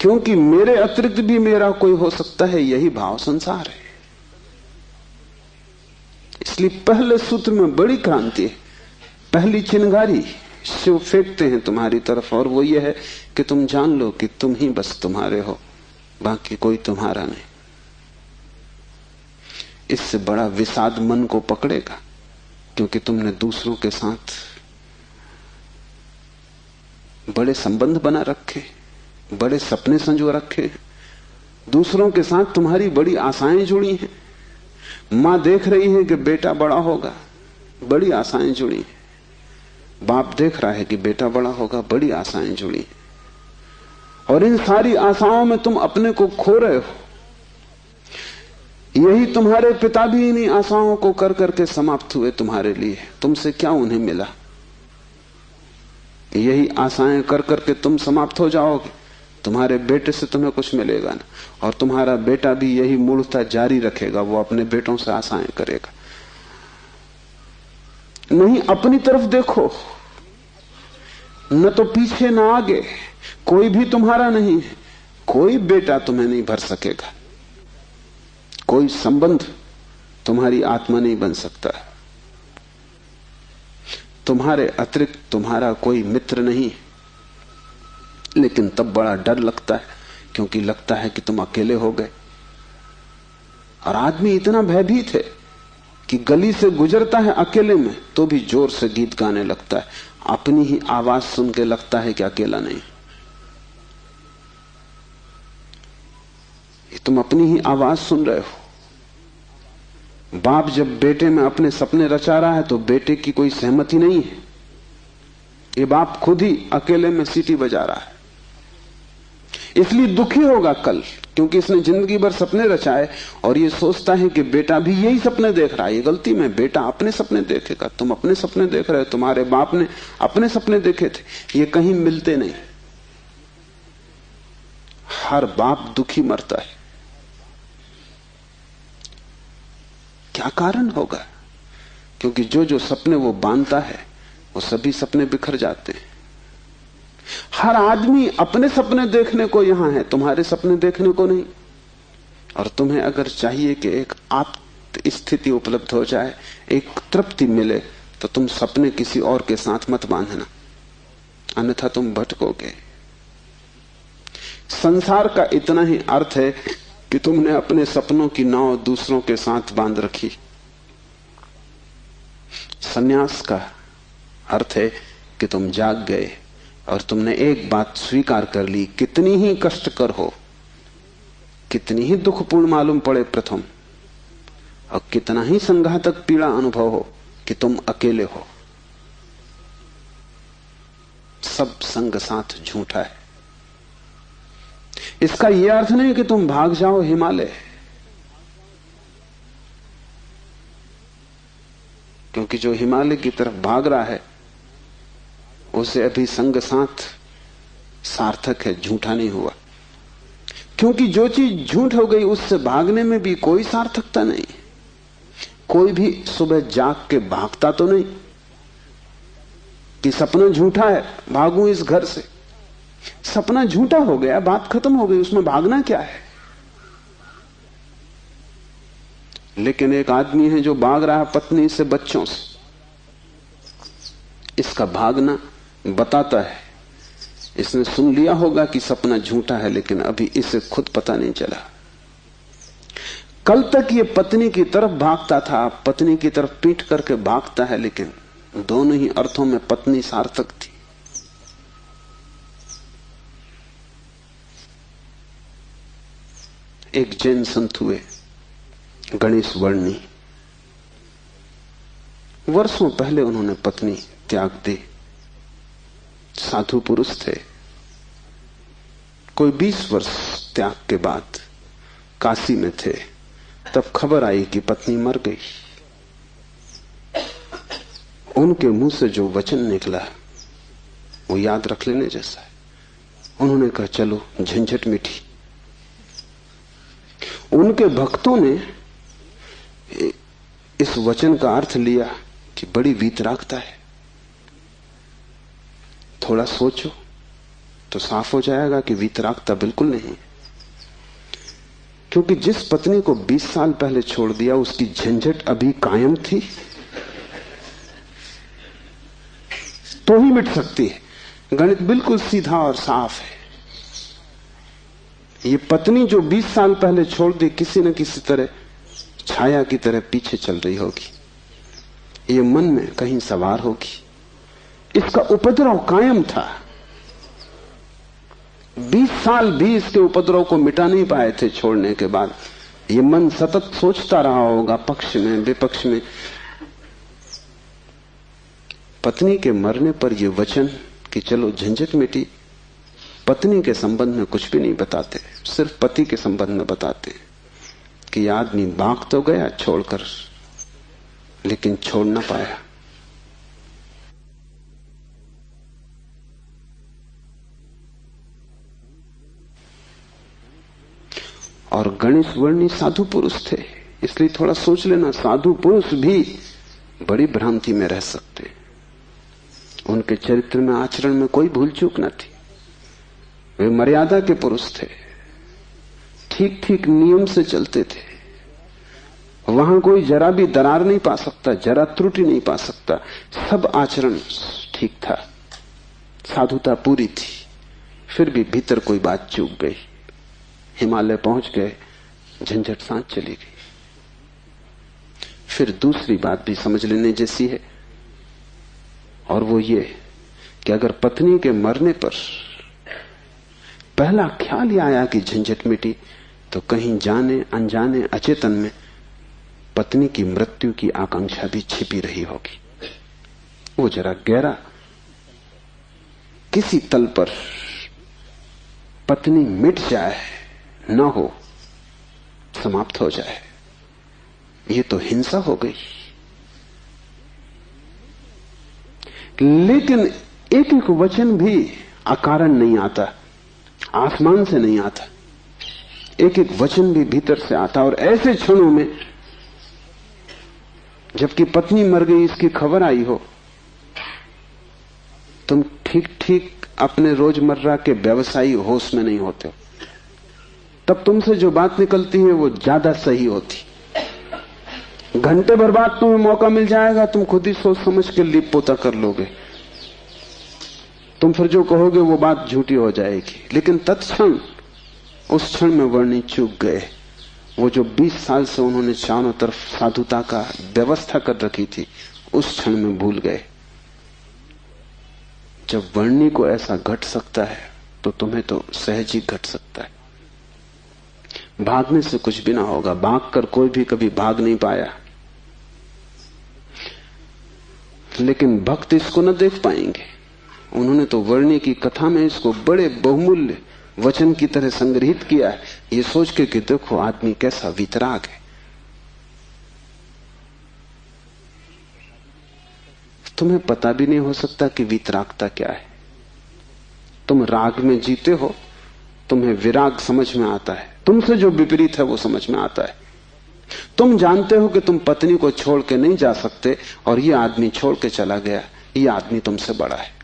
क्योंकि मेरे अतिरिक्त भी मेरा कोई हो सकता है, यही भाव संसार है। इसलिए पहले सूत्र में बड़ी क्रांति है। पहली चिंगारी शिव फेंकते हैं तुम्हारी तरफ, और वो ये है कि तुम जान लो कि तुम ही बस तुम्हारे हो, बाकी कोई तुम्हारा नहीं। इससे बड़ा विषाद मन को पकड़ेगा, क्योंकि तुमने दूसरों के साथ बड़े संबंध बना रखे, बड़े सपने संजो रखे, दूसरों के साथ तुम्हारी बड़ी आशाएं जुड़ी हैं। मां देख रही है कि बेटा बड़ा होगा, बड़ी आशाएं जुड़ी हैं। बाप देख रहा है कि बेटा बड़ा होगा, बड़ी आशाएं जुड़ी हैं। और इन सारी आशाओं में तुम अपने को खो रहे हो। यही तुम्हारे पिता भी इन्हीं आशाओं को कर करके समाप्त हुए तुम्हारे लिए। तुमसे क्या उन्हें मिला? यही आशाएं कर करके तुम समाप्त हो जाओगे। तुम्हारे बेटे से तुम्हें कुछ मिलेगा ना, और तुम्हारा बेटा भी यही मूर्खता जारी रखेगा, वो अपने बेटों से आशाएं करेगा। नहीं, अपनी तरफ देखो, न तो पीछे न आगे, कोई भी तुम्हारा नहीं है। कोई बेटा तुम्हें नहीं भर सकेगा, कोई संबंध तुम्हारी आत्मा नहीं बन सकता। तुम्हारे अतिरिक्त तुम्हारा कोई मित्र नहीं। लेकिन तब बड़ा डर लगता है, क्योंकि लगता है कि तुम अकेले हो गए। और आदमी इतना भयभीत है कि गली से गुजरता है अकेले में तो भी जोर से गीत गाने लगता है। अपनी ही आवाज सुन के लगता है कि अकेला नहीं। तुम अपनी ही आवाज सुन रहे हो। बाप जब बेटे में अपने सपने रचा रहा है तो बेटे की कोई सहमति नहीं है। ये बाप खुद ही अकेले में सीटी बजा रहा है। इसलिए दुखी होगा कल, क्योंकि इसने जिंदगी भर सपने रचाए और ये सोचता है कि बेटा भी यही सपने देख रहा है। ये गलती में, बेटा अपने सपने देखेगा। तुम अपने सपने देख रहे हो, तुम्हारे बाप ने अपने सपने देखे थे। ये कहीं मिलते नहीं। हर बाप दुखी मरता है। क्या कारण होगा? क्योंकि जो जो सपने वो बांधता है वो सभी सपने बिखर जाते हैं। हर आदमी अपने सपने देखने को यहां है, तुम्हारे सपने देखने को नहीं। और तुम्हें अगर चाहिए कि एक आत्म स्थिति उपलब्ध हो जाए, एक तृप्ति मिले, तो तुम सपने किसी और के साथ मत बांधना, अन्यथा तुम भटकोगे। संसार का इतना ही अर्थ है कि तुमने अपने सपनों की नाव दूसरों के साथ बांध रखी। संन्यास का अर्थ है कि तुम जाग गए और तुमने एक बात स्वीकार कर ली, कितनी ही कष्टकर हो, कितनी ही दुखपूर्ण मालूम पड़े प्रथम, और कितना ही संघातक पीड़ा अनुभव हो, कि तुम अकेले हो। सब संग साथ झूठा है। इसका यह अर्थ नहीं कि तुम भाग जाओ हिमालय, क्योंकि जो हिमालय की तरफ भाग रहा है उसे अभी संग साथ सार्थक है, झूठा नहीं हुआ। क्योंकि जो चीज झूठ हो गई उससे भागने में भी कोई सार्थकता नहीं। कोई भी सुबह जाग के भागता तो नहीं कि सपना झूठा है, भागूं इस घर से। सपना झूठा हो गया, बात खत्म हो गई, उसमें भागना क्या है। लेकिन एक आदमी है जो भाग रहा है पत्नी से, बच्चों से। इसका भागना बताता है, इसने सुन लिया होगा कि सपना झूठा है, लेकिन अभी इसे खुद पता नहीं चला। कल तक ये पत्नी की तरफ भागता था, पत्नी की तरफ पीठ करके भागता है, लेकिन दोनों ही अर्थों में पत्नी सार्थक थी। एक जैन संत हुए, गणेश वर्णी। वर्षों पहले उन्होंने पत्नी त्याग दी। साधु पुरुष थे। कोई 20 वर्ष त्याग के बाद काशी में थे, तब खबर आई कि पत्नी मर गई। उनके मुंह से जो वचन निकला वो याद रख लेने जैसा है। उन्होंने कहा, चलो झंझट मिटी। उनके भक्तों ने इस वचन का अर्थ लिया कि बड़ी वीतरागता है, थोड़ा सोचो। तो साफ हो जाएगा कि वीतरागता बिल्कुल नहीं। क्योंकि जिस पत्नी को 20 साल पहले छोड़ दिया उसकी झंझट अभी कायम थी तो ही मिट सकती है। गणित बिल्कुल सीधा और साफ है। ये पत्नी जो 20 साल पहले छोड़ दी किसी न किसी तरह छाया की तरह पीछे चल रही होगी, ये मन में कहीं सवार होगी। इसका उपद्रव कायम था। 20 साल भी इसके उपद्रव को मिटा नहीं पाए थे छोड़ने के बाद। ये मन सतत सोचता रहा होगा पक्ष में विपक्ष में। पत्नी के मरने पर ये वचन कि चलो झंझट मिटी, पत्नी के संबंध में कुछ भी नहीं बताते, सिर्फ पति के संबंध में बताते कि आदमी भाग तो गया छोड़कर, लेकिन छोड़ ना पाया। और गणेश वर्णी साधु पुरुष थे, इसलिए थोड़ा सोच लेना, साधु पुरुष भी बड़ी भ्रांति में रह सकते। उनके चरित्र में आचरण में कोई भूल चूक न थी। वे मर्यादा के पुरुष थे, ठीक ठीक नियम से चलते थे। वहां कोई जरा भी दरार नहीं पा सकता, जरा त्रुटि नहीं पा सकता। सब आचरण ठीक था, साधुता पूरी थी। फिर भी भीतर कोई बात चूक गई, हिमालय पहुंच गए, झंझट सांस चली गई। फिर दूसरी बात भी समझ लेने जैसी है, और वो ये कि अगर पत्नी के मरने पर पहला ख्याल ही आया कि झंझट मिटी, तो कहीं जाने अनजाने अचेतन में पत्नी की मृत्यु की आकांक्षा भी छिपी रही होगी। वो जरा गहरा किसी तल पर पत्नी मिट जाए, न हो, समाप्त हो जाए, ये तो हिंसा हो गई। लेकिन एक एक वचन भी अकारण नहीं आता, आसमान से नहीं आता। एक एक वचन भी भीतर से आता। और ऐसे क्षणों में जबकि पत्नी मर गई इसकी खबर आई हो, तुम ठीक ठीक अपने रोजमर्रा के व्यवसायी होश में नहीं होते हो, तब तुमसे जो बात निकलती है वो ज्यादा सही होती। घंटे भर बाद तुम्हें मौका मिल जाएगा, तुम खुद ही सोच समझ के लीप पोता कर लोगे। तुम फिर जो कहोगे वो बात झूठी हो जाएगी। लेकिन तत्क्षण उस क्षण में वर्णी चूक गए। वो जो 20 साल से उन्होंने चारों तरफ साधुता का व्यवस्था कर रखी थी, उस क्षण में भूल गए। जब वर्णी को ऐसा घट सकता है तो तुम्हें तो सहज ही घट सकता है। भागने से कुछ भी ना होगा, भागकर कोई भी कभी भाग नहीं पाया। लेकिन भक्त इसको न देख पाएंगे। उन्होंने तो वर्णी की कथा में इसको बड़े बहुमूल्य वचन की तरह संग्रहित किया है, ये सोच के कि देखो आदमी कैसा वीतराग है। तुम्हें पता भी नहीं हो सकता कि वीतरागता क्या है। तुम राग में जीते हो, तुम्हें विराग समझ में आता है, तुमसे जो विपरीत है वो समझ में आता है। तुम जानते हो कि तुम पत्नी को छोड़ के नहीं जा सकते, और ये आदमी छोड़ के चला गया, ये आदमी तुमसे बड़ा है,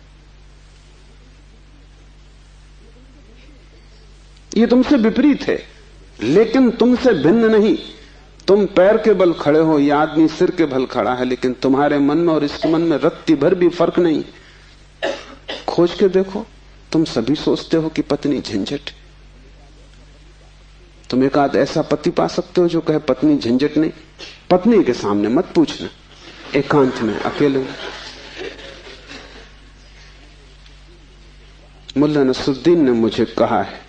ये तुमसे विपरीत है, लेकिन तुमसे भिन्न नहीं। तुम पैर के बल खड़े हो, ये आदमी सिर के बल खड़ा है, लेकिन तुम्हारे मन में और इसके मन में रत्ती भर भी फर्क नहीं। खोज के देखो, तुम सभी सोचते हो कि पत्नी झंझट। तुम एक आध ऐसा पति पा सकते हो जो कहे पत्नी झंझट नहीं। पत्नी के सामने मत पूछना, एकांत में अकेले। मुल्ला नसरुद्दीन ने मुझे कहा है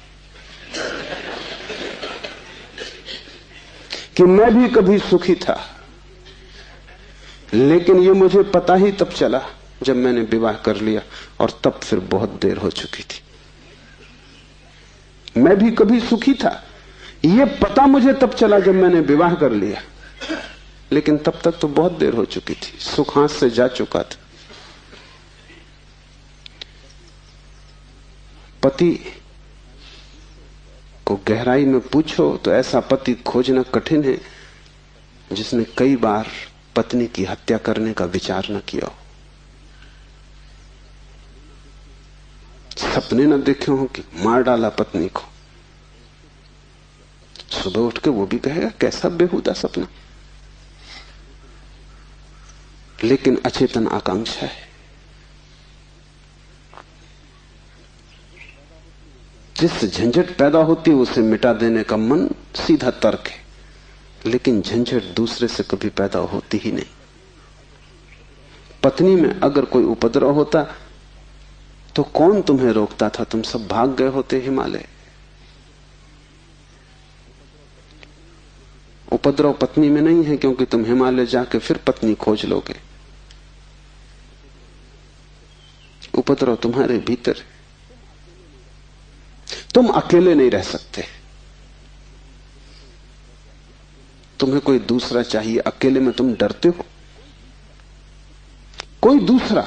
कि मैं भी कभी सुखी था, लेकिन ये मुझे पता ही तब चला जब मैंने विवाह कर लिया, और तब फिर बहुत देर हो चुकी थी। मैं भी कभी सुखी था, ये पता मुझे तब चला जब मैंने विवाह कर लिया, लेकिन तब तक तो बहुत देर हो चुकी थी, सुख हाथ से जा चुका था। पति को गहराई में पूछो तो ऐसा पति खोजना कठिन है जिसने कई बार पत्नी की हत्या करने का विचार न किया हो। सपने न देखे हो कि मार डाला पत्नी को, सुबह उठ के वो भी कहेगा कैसा बेहुदा सपना। लेकिन अचेतन आकांक्षा है। जिससे झंझट पैदा होती है उसे मिटा देने का मन सीधा तर्क है, लेकिन झंझट दूसरे से कभी पैदा होती ही नहीं। पत्नी में अगर कोई उपद्रव होता तो कौन तुम्हें रोकता था? तुम सब भाग गए होते हिमालय। उपद्रव पत्नी में नहीं है, क्योंकि तुम हिमालय जाके फिर पत्नी खोज लोगे। उपद्रव तुम्हारे भीतर है। तुम अकेले नहीं रह सकते, तुम्हें कोई दूसरा चाहिए। अकेले में तुम डरते हो, कोई दूसरा,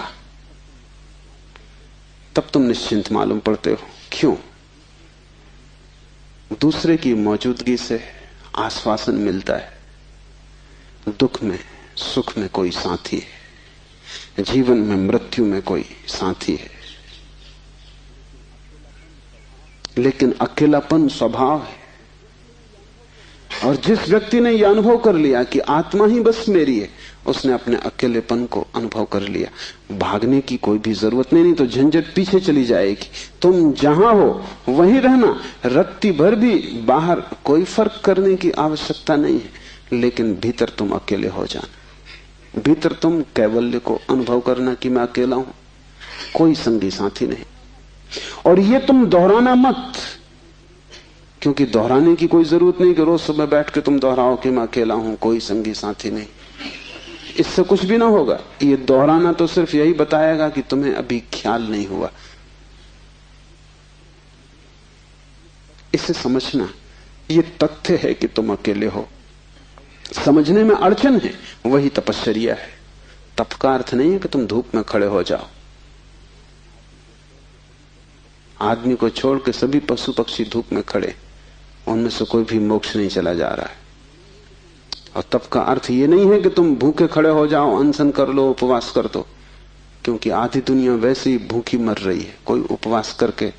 तब तुम निश्चिंत मालूम पड़ते हो। क्यों? दूसरे की मौजूदगी से आश्वासन मिलता है। दुख में सुख में कोई साथी है, जीवन में मृत्यु में कोई साथी है। लेकिन अकेलापन स्वभाव है। और जिस व्यक्ति ने यह अनुभव कर लिया कि आत्मा ही बस मेरी है, उसने अपने अकेलेपन को अनुभव कर लिया। भागने की कोई भी जरूरत नहीं तो झंझट पीछे चली जाएगी। तुम जहां हो वहीं रहना, रत्ती भर भी बाहर कोई फर्क करने की आवश्यकता नहीं है, लेकिन भीतर तुम अकेले हो जाना। भीतर तुम कैवल्य को अनुभव करना कि मैं अकेला हूं, कोई संगी साथी नहीं। और ये तुम दोहराना मत, क्योंकि दोहराने की कोई जरूरत नहीं कि रोज सुबह बैठ के तुम दोहराओ कि मैं अकेला हूं, कोई संगी साथी नहीं। इससे कुछ भी ना होगा। ये दोहराना तो सिर्फ यही बताएगा कि तुम्हें अभी ख्याल नहीं हुआ। इसे समझना, ये तथ्य है कि तुम अकेले हो। समझने में अड़चन है, वही तपश्चर्या है। तप का अर्थ नहीं है कि तुम धूप में खड़े हो जाओ। आदमी को छोड़ के सभी पशु पक्षी धूप में खड़े, उनमें से कोई भी मोक्ष नहीं चला जा रहा है। और तप का अर्थ ये नहीं है कि तुम भूखे खड़े हो जाओ, अनशन कर लो, उपवास कर दो, क्योंकि आधी दुनिया वैसे ही भूखी मर रही है। कोई उपवास करके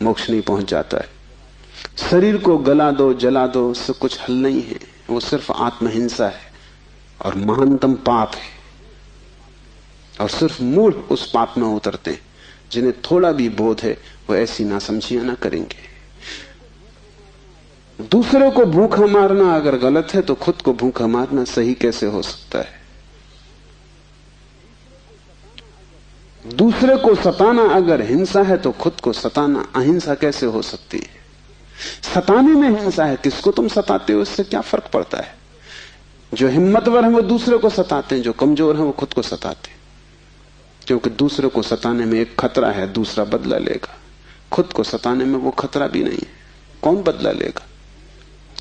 मोक्ष नहीं पहुंच जाता है। शरीर को गला दो, जला दो, उससे कुछ हल नहीं है। वो सिर्फ आत्महिंसा है और महानतम पाप है। और सिर्फ मूढ़ उस पाप में उतरते हैं। जिन्हें थोड़ा भी बोध है वो ऐसी नासमझियां ना करेंगे। दूसरे को भूखा मारना अगर गलत है तो खुद को भूखा मारना सही कैसे हो सकता है? दूसरे को सताना अगर हिंसा है तो खुद को सताना अहिंसा कैसे हो सकती है? सताने में हिंसा है, किसको तुम सताते हो इससे क्या फर्क पड़ता है? जो हिम्मतवर है वो दूसरे को सताते हैं, जो कमजोर है वो खुद को सताते हैं। क्योंकि दूसरे को सताने में एक खतरा है, दूसरा बदला लेगा। खुद को सताने में वो खतरा भी नहीं है, कौन बदला लेगा?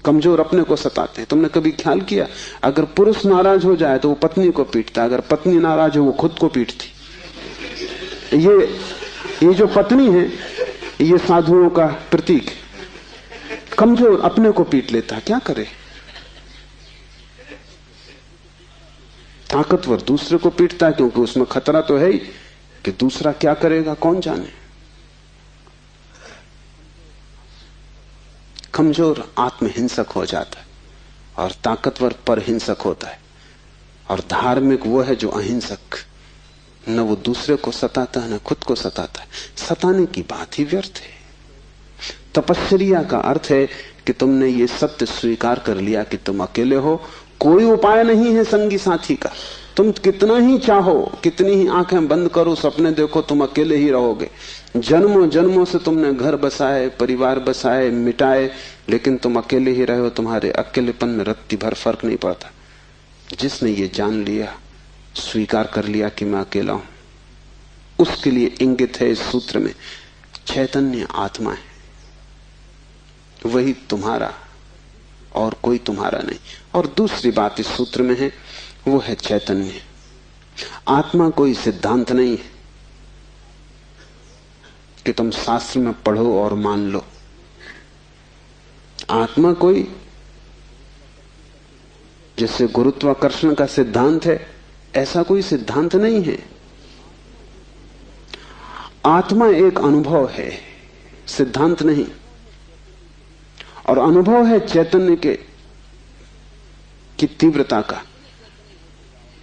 कमजोर अपने को सताते हैं। तुमने कभी ख्याल किया, अगर पुरुष नाराज हो जाए तो वो पत्नी को पीटता, अगर पत्नी नाराज हो वो खुद को पीटती। ये जो पत्नी है ये साधुओं का प्रतीक है। कमजोर अपने को पीट लेता, क्या करे? ताकतवर दूसरे को पीटता है, क्योंकि उसमें खतरा तो है ही कि दूसरा क्या करेगा कौन जाने। कमजोर आत्महिंसक हो जाता है और ताकतवर परहिंसक होता है। और धार्मिक वो है जो अहिंसक, न वो दूसरे को सताता है न खुद को सताता है। सताने की बात ही व्यर्थ है। तपश्चर्या का अर्थ है कि तुमने ये सत्य स्वीकार कर लिया कि तुम अकेले हो, कोई उपाय नहीं है संगी साथी का। तुम कितना ही चाहो, कितनी ही आंखें बंद करो, सपने देखो, तुम अकेले ही रहोगे। जन्मों जन्मों से तुमने घर बसाए, परिवार बसाए, मिटाए, लेकिन तुम अकेले ही रहे हो। तुम्हारे अकेलेपन में रत्ती भर फर्क नहीं पड़ता। जिसने ये जान लिया, स्वीकार कर लिया कि मैं अकेला हूं, उसके लिए इंगित है इस सूत्र में चैतन्य आत्मा है, वही तुम्हारा और कोई तुम्हारा नहीं। और दूसरी बात इस सूत्र में है, वो है चैतन्य। आत्मा कोई सिद्धांत नहीं है कि तुम शास्त्र में पढ़ो और मान लो। आत्मा कोई, जैसे गुरुत्वाकर्षण का सिद्धांत है, ऐसा कोई सिद्धांत नहीं है। आत्मा एक अनुभव है, सिद्धांत नहीं। और अनुभव है चैतन्य की तीव्रता का।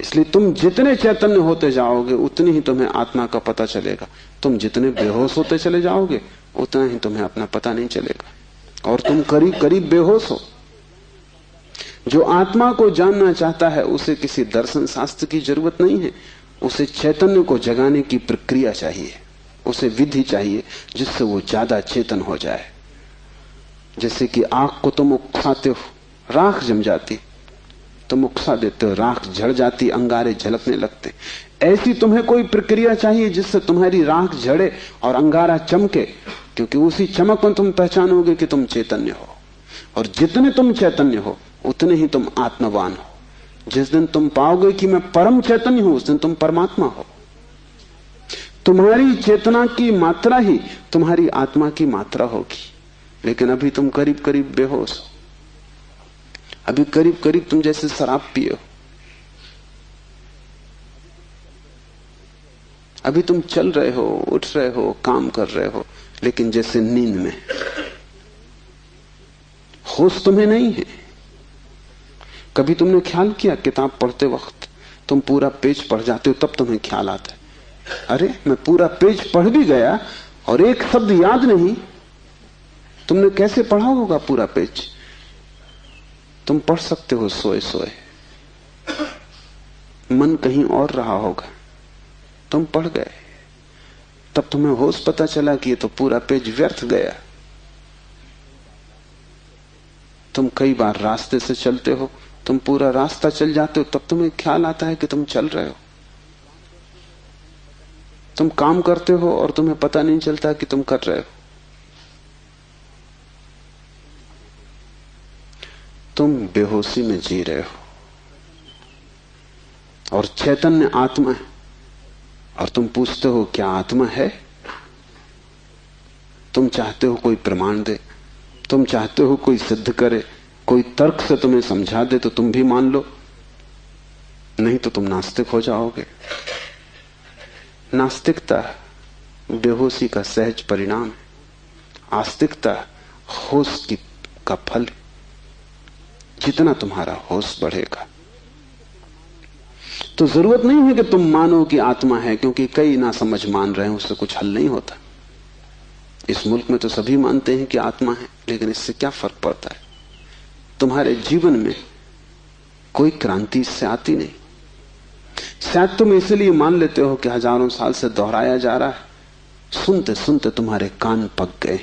इसलिए तुम जितने चैतन्य होते जाओगे उतनी ही तुम्हें आत्मा का पता चलेगा। तुम जितने बेहोश होते चले जाओगे उतना ही तुम्हें अपना पता नहीं चलेगा, और तुम करीब करीब बेहोश हो। जो आत्मा को जानना चाहता है उसे किसी दर्शन शास्त्र की जरूरत नहीं है, उसे चैतन्य को जगाने की प्रक्रिया चाहिए, उसे विधि चाहिए जिससे वो ज्यादा चेतन हो जाए। जैसे कि आग को तुम उकसाते हो, राख जम जाती, तुम उकसा देते हो, राख झड़ जाती, अंगारे झलकने लगते। ऐसी तुम्हें कोई प्रक्रिया चाहिए जिससे तुम्हारी राख झड़े और अंगारा चमके, क्योंकि उसी चमक में तुम पहचानोगे कि तुम चैतन्य हो। और जितने तुम चैतन्य हो उतने ही तुम आत्मवान हो। जिस दिन तुम पाओगे कि मैं परम चैतन्य हूं, उस दिन तुम परमात्मा हो। तुम्हारी चेतना की मात्रा ही तुम्हारी आत्मा की मात्रा होगी। लेकिन अभी तुम करीब करीब बेहोश हो, अभी करीब करीब तुम जैसे शराब पिए हो, अभी तुम चल रहे हो, उठ रहे हो, काम कर रहे हो, लेकिन जैसे नींद में। होश तुम्हें नहीं है। कभी तुमने ख्याल किया, किताब पढ़ते वक्त तुम पूरा पेज पढ़ जाते हो, तब तुम्हें ख्याल आता है, अरे मैं पूरा पेज पढ़ भी गया और एक शब्द याद नहीं। तुमने कैसे पढ़ा होगा पूरा पेज? तुम पढ़ सकते हो सोए सोए, मन कहीं और रहा होगा, तुम पढ़ गए, तब तुम्हें होश पता चला कि ये तो पूरा पेज व्यर्थ गया। तुम कई बार रास्ते से चलते हो, तुम पूरा रास्ता चल जाते हो, तब तुम्हें ख्याल आता है कि तुम चल रहे हो। तुम काम करते हो और तुम्हें पता नहीं चलता कि तुम कर रहे हो। तुम बेहोशी में जी रहे हो और चैतन्य आत्मा है। और तुम पूछते हो क्या आत्मा है? तुम चाहते हो कोई प्रमाण दे, तुम चाहते हो कोई सिद्ध करे, कोई तर्क से तुम्हें समझा दे तो तुम भी मान लो, नहीं तो तुम नास्तिक हो जाओगे। नास्तिकता बेहोशी का सहज परिणाम है, आस्तिकता होश का फल। जितना तुम्हारा होश बढ़ेगा तो जरूरत नहीं है कि तुम मानो कि आत्मा है, क्योंकि कई ना समझ मान रहे हैं, उससे कुछ हल नहीं होता। इस मुल्क में तो सभी मानते हैं कि आत्मा है, लेकिन इससे क्या फर्क पड़ता है? तुम्हारे जीवन में कोई क्रांति इससे आती नहीं। शायद तुम इसलिए मान लेते हो कि हजारों साल से दोहराया जा रहा है। सुनते सुनते तुम्हारे कान पक गए,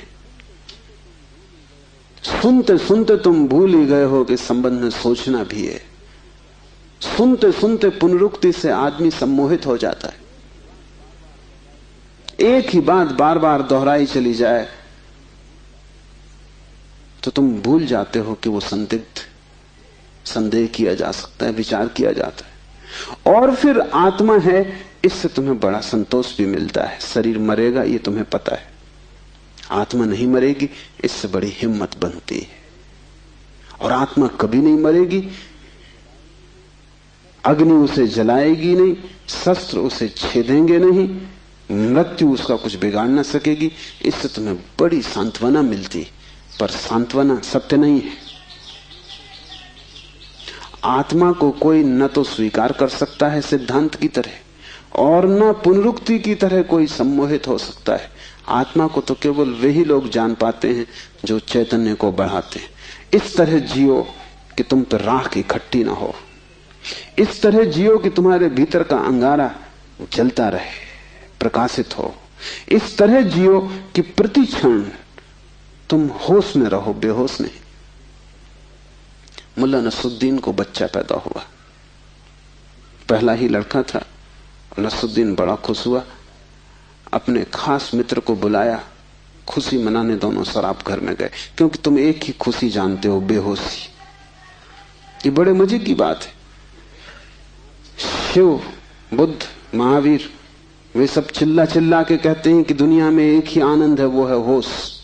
सुनते सुनते तुम भूल ही गए हो कि संबंध में सोचना भी है। सुनते सुनते पुनरुक्ति से आदमी सम्मोहित हो जाता है। एक ही बात बार बार दोहराई चली जाए तो तुम भूल जाते हो कि वो संदेह किया जा सकता है, विचार किया जाता है। और फिर आत्मा है, इससे तुम्हें बड़ा संतोष भी मिलता है। शरीर मरेगा ये तुम्हें पता है, आत्मा नहीं मरेगी, इससे बड़ी हिम्मत बनती है। और आत्मा कभी नहीं मरेगी, अग्नि उसे जलाएगी नहीं, शस्त्र उसे छेदेंगे नहीं, मृत्यु उसका कुछ बिगाड़ ना सकेगी। इससे तुम्हें बड़ी सांत्वना मिलती, पर सांत्वना सत्य नहीं है। आत्मा को कोई न तो स्वीकार कर सकता है सिद्धांत की तरह, और न पुनरुक्ति की तरह कोई सम्मोहित हो सकता है। आत्मा को तो केवल वही लोग जान पाते हैं जो चैतन्य को बढ़ाते हैं। इस तरह जियो कि तुम पर राख इकट्ठी ना हो, इस तरह जियो कि तुम्हारे भीतर का अंगारा जलता रहे, प्रकाशित हो। इस तरह जियो कि प्रति क्षण तुम होश में रहो, बेहोश नहीं। मुल्ला नसरुद्दीन को बच्चा पैदा हुआ, पहला ही लड़का था। नसरुद्दीन बड़ा खुश हुआ, अपने खास मित्र को बुलाया, खुशी मनाने दोनों शराब घर में गए। क्योंकि तुम एक ही खुशी जानते हो, बेहोशी। ये बड़े मजे की बात है। शिव, बुद्ध, महावीर, वे सब चिल्ला चिल्ला के कहते हैं कि दुनिया में एक ही आनंद है, वो है होश।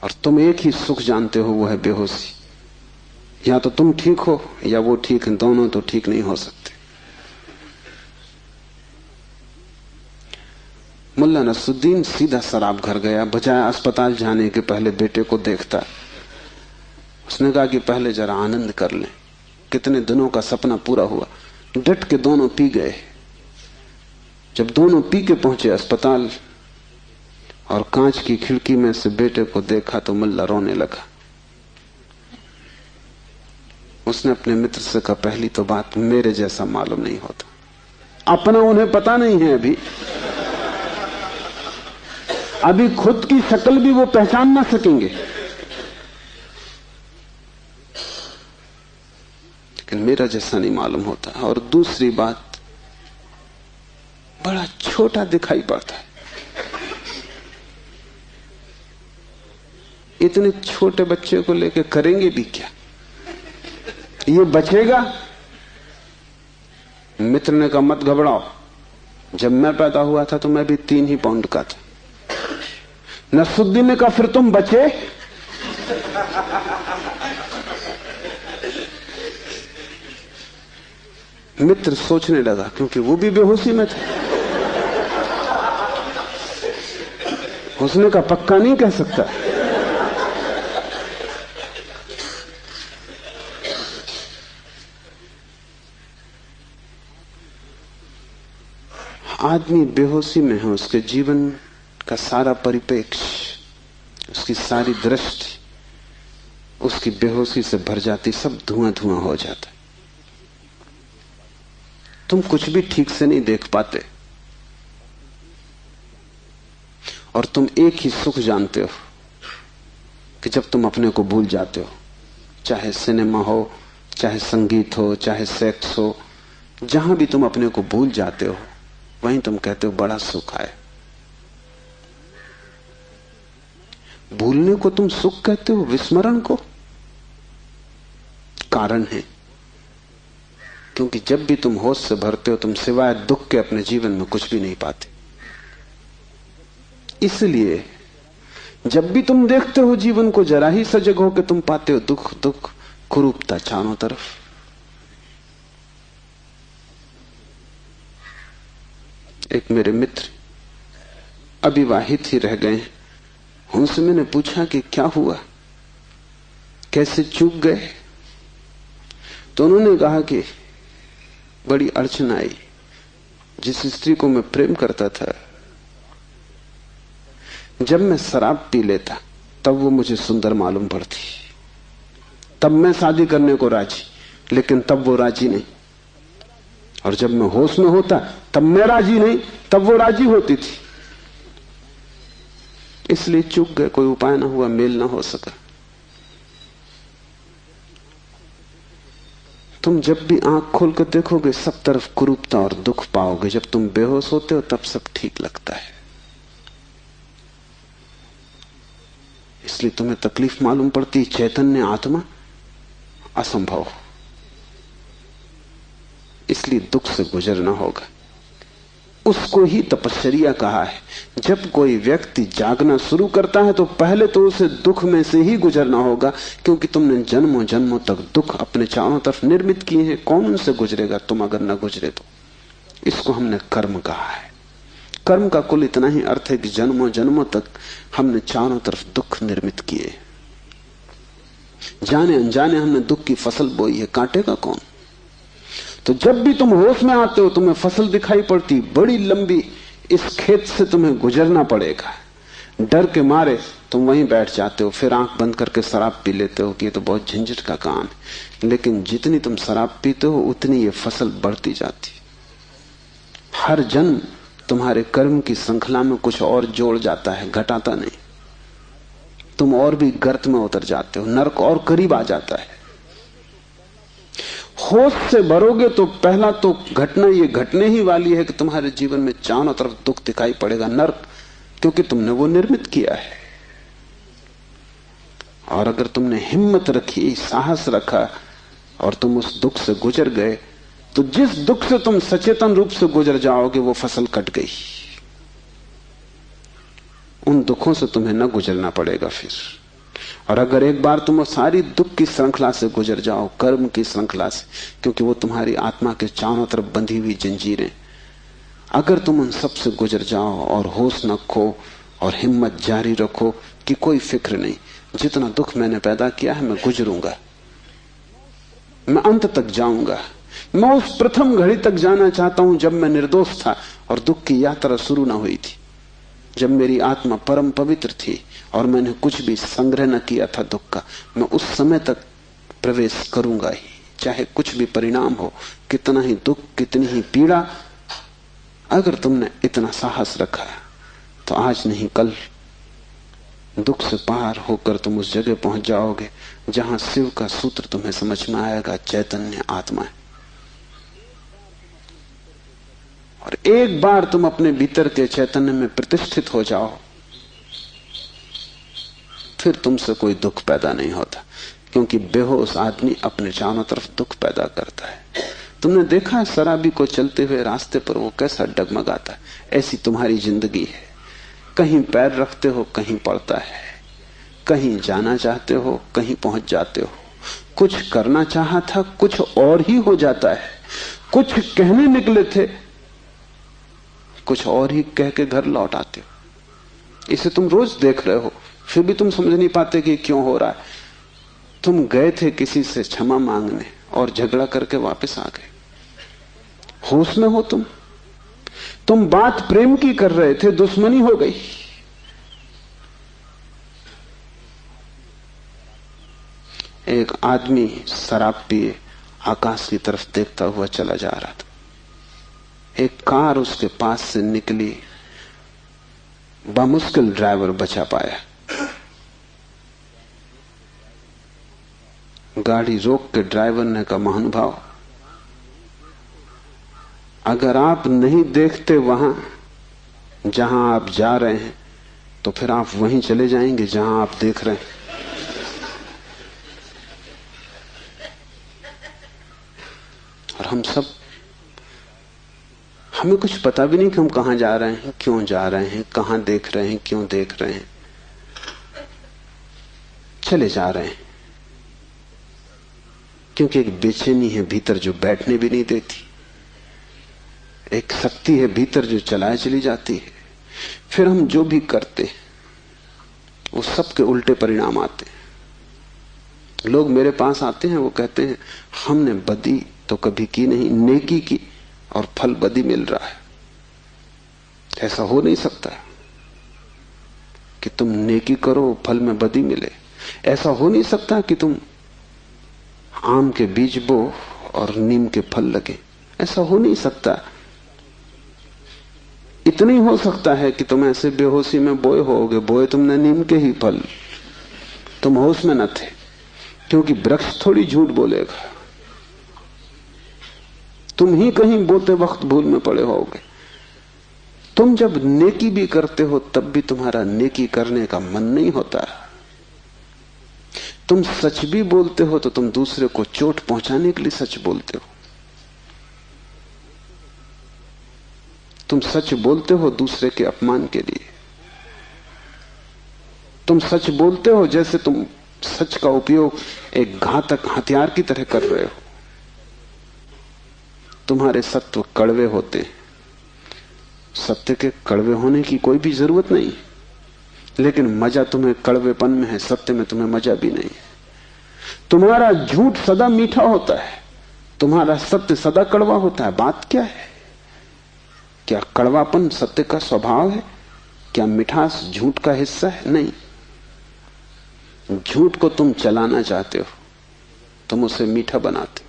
और तुम एक ही सुख जानते हो, वो है बेहोशी। या तो तुम ठीक हो या वो ठीक है, दोनों तो ठीक नहीं हो सकते। मुल्ला नसरुद्दीन सीधा शराब घर गया, बजाय अस्पताल जाने के पहले बेटे को देखता। उसने कहा कि पहले जरा आनंद कर लें, कितने दिनों का सपना पूरा हुआ। डट के दोनों पी गए। जब दोनों पी के पहुंचे अस्पताल और कांच की खिड़की में से बेटे को देखा तो मुल्ला रोने लगा। उसने अपने मित्र से कहा, पहली तो बात मेरे जैसा मालूम नहीं होता। अपना उन्हें पता नहीं है, अभी खुद की शक्ल भी वो पहचान ना सकेंगे, लेकिन मेरा जैसा नहीं मालूम होता। और दूसरी बात, बड़ा छोटा दिखाई पड़ता है। इतने छोटे बच्चे को लेके करेंगे भी क्या? ये बचेगा? मित्र ने कहा, मत घबराओ, जब मैं पैदा हुआ था तो मैं भी 3 ही पाउंड का था। नसरुद्दीन ने कहा, फिर तुम बचे? मित्र सोचने लगा, क्योंकि वो भी बेहोशी में था। उसने कहा, पक्का नहीं कह सकता। आदमी बेहोशी में है, उसके जीवन का सारा परिप्रेक्ष्य, उसकी सारी दृष्टि उसकी बेहोशी से भर जाती, सब धुआं धुआं हो जाता है। तुम कुछ भी ठीक से नहीं देख पाते, और तुम एक ही सुख जानते हो कि जब तुम अपने को भूल जाते हो, चाहे सिनेमा हो, चाहे संगीत हो, चाहे सेक्स हो, जहां भी तुम अपने को भूल जाते हो वहीं तुम कहते हो बड़ा सुख आए। भूलने को तुम सुख कहते हो, विस्मरण को? कारण है, क्योंकि जब भी तुम होश से भरते हो तुम सिवाय दुख के अपने जीवन में कुछ भी नहीं पाते। इसलिए जब भी तुम देखते हो जीवन को, जरा ही सजग हो के तुम पाते हो दुख दुख, कुरूपता चारों तरफ। एक मेरे मित्र अविवाहित ही रह गए, उनसे मैंने पूछा कि क्या हुआ, कैसे चूक गए? तो उन्होंने कहा कि बड़ी अड़चन आई। जिस स्त्री को मैं प्रेम करता था, जब मैं शराब पी लेता तब वो मुझे सुंदर मालूम पड़ती, तब मैं शादी करने को राजी, लेकिन तब वो राजी नहीं। और जब मैं होश में होता तब मैं राजी नहीं, तब वो राजी होती थी। इसलिए चूक गए, कोई उपाय ना हुआ, मेल ना हो सका। तुम जब भी आंख खोल कर देखोगे सब तरफ कुरूपता और दुख पाओगे। जब तुम बेहोश होते हो तब सब ठीक लगता है। इसलिए तुम्हें तकलीफ मालूम पड़ती, चैतन्य आत्मा असंभव। इसलिए दुख से गुजरना होगा। उसको ही तपश्चर्या कहा है। जब कोई व्यक्ति जागना शुरू करता है तो पहले तो उसे दुख में से ही गुजरना होगा, क्योंकि तुमने जन्मों जन्मों तक दुख अपने चारों तरफ निर्मित किए हैं। कौन उनसे गुजरेगा तुम अगर न गुजरे तो? इसको हमने कर्म कहा है। कर्म का कुल इतना ही अर्थ है कि जन्मों जन्मों तक हमने चारों तरफ दुख निर्मित किए, जाने अनजाने हमने दुख की फसल बोई है, काटेगा कौन? तो जब भी तुम होश में आते हो तुम्हें फसल दिखाई पड़ती, बड़ी लंबी, इस खेत से तुम्हें गुजरना पड़ेगा। डर के मारे तुम वहीं बैठ जाते हो, फिर आंख बंद करके शराब पी लेते हो कि ये तो बहुत झंझट का काम है। लेकिन जितनी तुम शराब पीते हो उतनी ये फसल बढ़ती जाती। हर जन्म तुम्हारे कर्म की श्रृंखला में कुछ और जोड़ जाता है, घटाता नहीं। तुम और भी गर्त में उतर जाते हो, नरक और करीब आ जाता है। होश से भरोगे तो पहला तो घटना ये घटने ही वाली है कि तुम्हारे जीवन में चारों तरफ दुख दिखाई पड़ेगा, नरक, क्योंकि तुमने वो निर्मित किया है। और अगर तुमने हिम्मत रखी, साहस रखा और तुम उस दुख से गुजर गए, तो जिस दुख से तुम सचेतन रूप से गुजर जाओगे वो फसल कट गई। उन दुखों से तुम्हें न गुजरना पड़ेगा फिर। और अगर एक बार तुम सारी दुख की श्रृंखला से गुजर जाओ, कर्म की श्रृंखला से, क्योंकि वो तुम्हारी आत्मा के चारों तरफ बंधी हुई जंजीरें, अगर तुम उन सब से गुजर जाओ और होश न खो और हिम्मत जारी रखो कि कोई फिक्र नहीं, जितना दुख मैंने पैदा किया है मैं गुजरूंगा, मैं अंत तक जाऊंगा। मैं उस प्रथम घड़ी तक जाना चाहता हूं जब मैं निर्दोष था और दुख की यात्रा शुरू ना हुई थी, जब मेरी आत्मा परम पवित्र थी और मैंने कुछ भी संग्रह न किया था दुख का। मैं उस समय तक प्रवेश करूंगा ही, चाहे कुछ भी परिणाम हो, कितना ही दुख, कितनी ही पीड़ा। अगर तुमने इतना साहस रखा तो आज नहीं कल दुख से पार होकर तुम उस जगह पहुंच जाओगे जहां शिव का सूत्र तुम्हें समझ में आएगा, चैतन्य आत्मा है। और एक बार तुम अपने भीतर के चैतन्य में प्रतिष्ठित हो जाओ, फिर तुमसे कोई दुख पैदा नहीं होता, क्योंकि बेहोश आदमी अपने चारों तरफ दुख पैदा करता है। तुमने देखा है शराबी को चलते हुए रास्ते पर वो कैसा डगमगाता है? ऐसी तुम्हारी जिंदगी है, कहीं पैर रखते हो कहीं पड़ता है, कहीं जाना चाहते हो कहीं पहुंच जाते हो, कुछ करना चाहा था कुछ और ही हो जाता है, कुछ कहने निकले थे कुछ और ही कह के घर लौट आते हो। इसे तुम रोज देख रहे हो, फिर भी तुम समझ नहीं पाते कि क्यों हो रहा है। तुम गए थे किसी से क्षमा मांगने और झगड़ा करके वापस आ गए। होश में हो तुम बात प्रेम की कर रहे थे, दुश्मनी हो गई। एक आदमी शराब पिए आकाश की तरफ देखता हुआ चला जा रहा था। एक कार उसके पास से निकली, बामुश्किल ड्राइवर बचा पाया। गाड़ी रोक के ड्राइवर ने कहा, महानुभाव, अगर आप नहीं देखते वहां जहां आप जा रहे हैं तो फिर आप वहीं चले जाएंगे जहां आप देख रहे हैं। और हमें कुछ पता भी नहीं कि हम कहां जा रहे हैं, क्यों जा रहे हैं, कहां देख रहे हैं, क्यों देख रहे हैं, चले जा रहे हैं। क्योंकि एक बेचैनी है भीतर जो बैठने भी नहीं देती, एक शक्ति है भीतर जो चलाए चली जाती है। फिर हम जो भी करते वो सबके उल्टे परिणाम आते हैं। लोग मेरे पास आते हैं, वो कहते हैं हमने बदी तो कभी की नहीं, नेकी की और फल बदी मिल रहा है। ऐसा हो नहीं सकता कि तुम नेकी करो फल में बदी मिले। ऐसा हो नहीं सकता कि तुम आम के बीज बो और नीम के फल लगे। ऐसा हो नहीं सकता। इतना ही हो सकता है कि तुम ऐसे बेहोशी में बोए होगे, बोए तुमने नीम के ही फल, तुम होश में न थे, क्योंकि वृक्ष थोड़ी झूठ बोलेगा। तुम ही कहीं बोते वक्त भूल में पड़े होगे। तुम जब नेकी भी करते हो तब भी तुम्हारा नेकी करने का मन नहीं होता। तुम सच भी बोलते हो तो तुम दूसरे को चोट पहुंचाने के लिए सच बोलते हो। तुम सच बोलते हो दूसरे के अपमान के लिए। तुम सच बोलते हो जैसे तुम सच का उपयोग एक घातक हथियार की तरह कर रहे हो। तुम्हारे सत्व कड़वे होते, सत्य के कड़वे होने की कोई भी जरूरत नहीं, लेकिन मजा तुम्हें कड़वेपन में है, सत्य में तुम्हें मजा भी नहीं है। तुम्हारा झूठ सदा मीठा होता है, तुम्हारा सत्य सदा कड़वा होता है। बात क्या है? क्या कड़वापन सत्य का स्वभाव है? क्या मिठास झूठ का हिस्सा है? नहीं। झूठ को तुम चलाना चाहते हो, तुम उसे मीठा बनाते हो,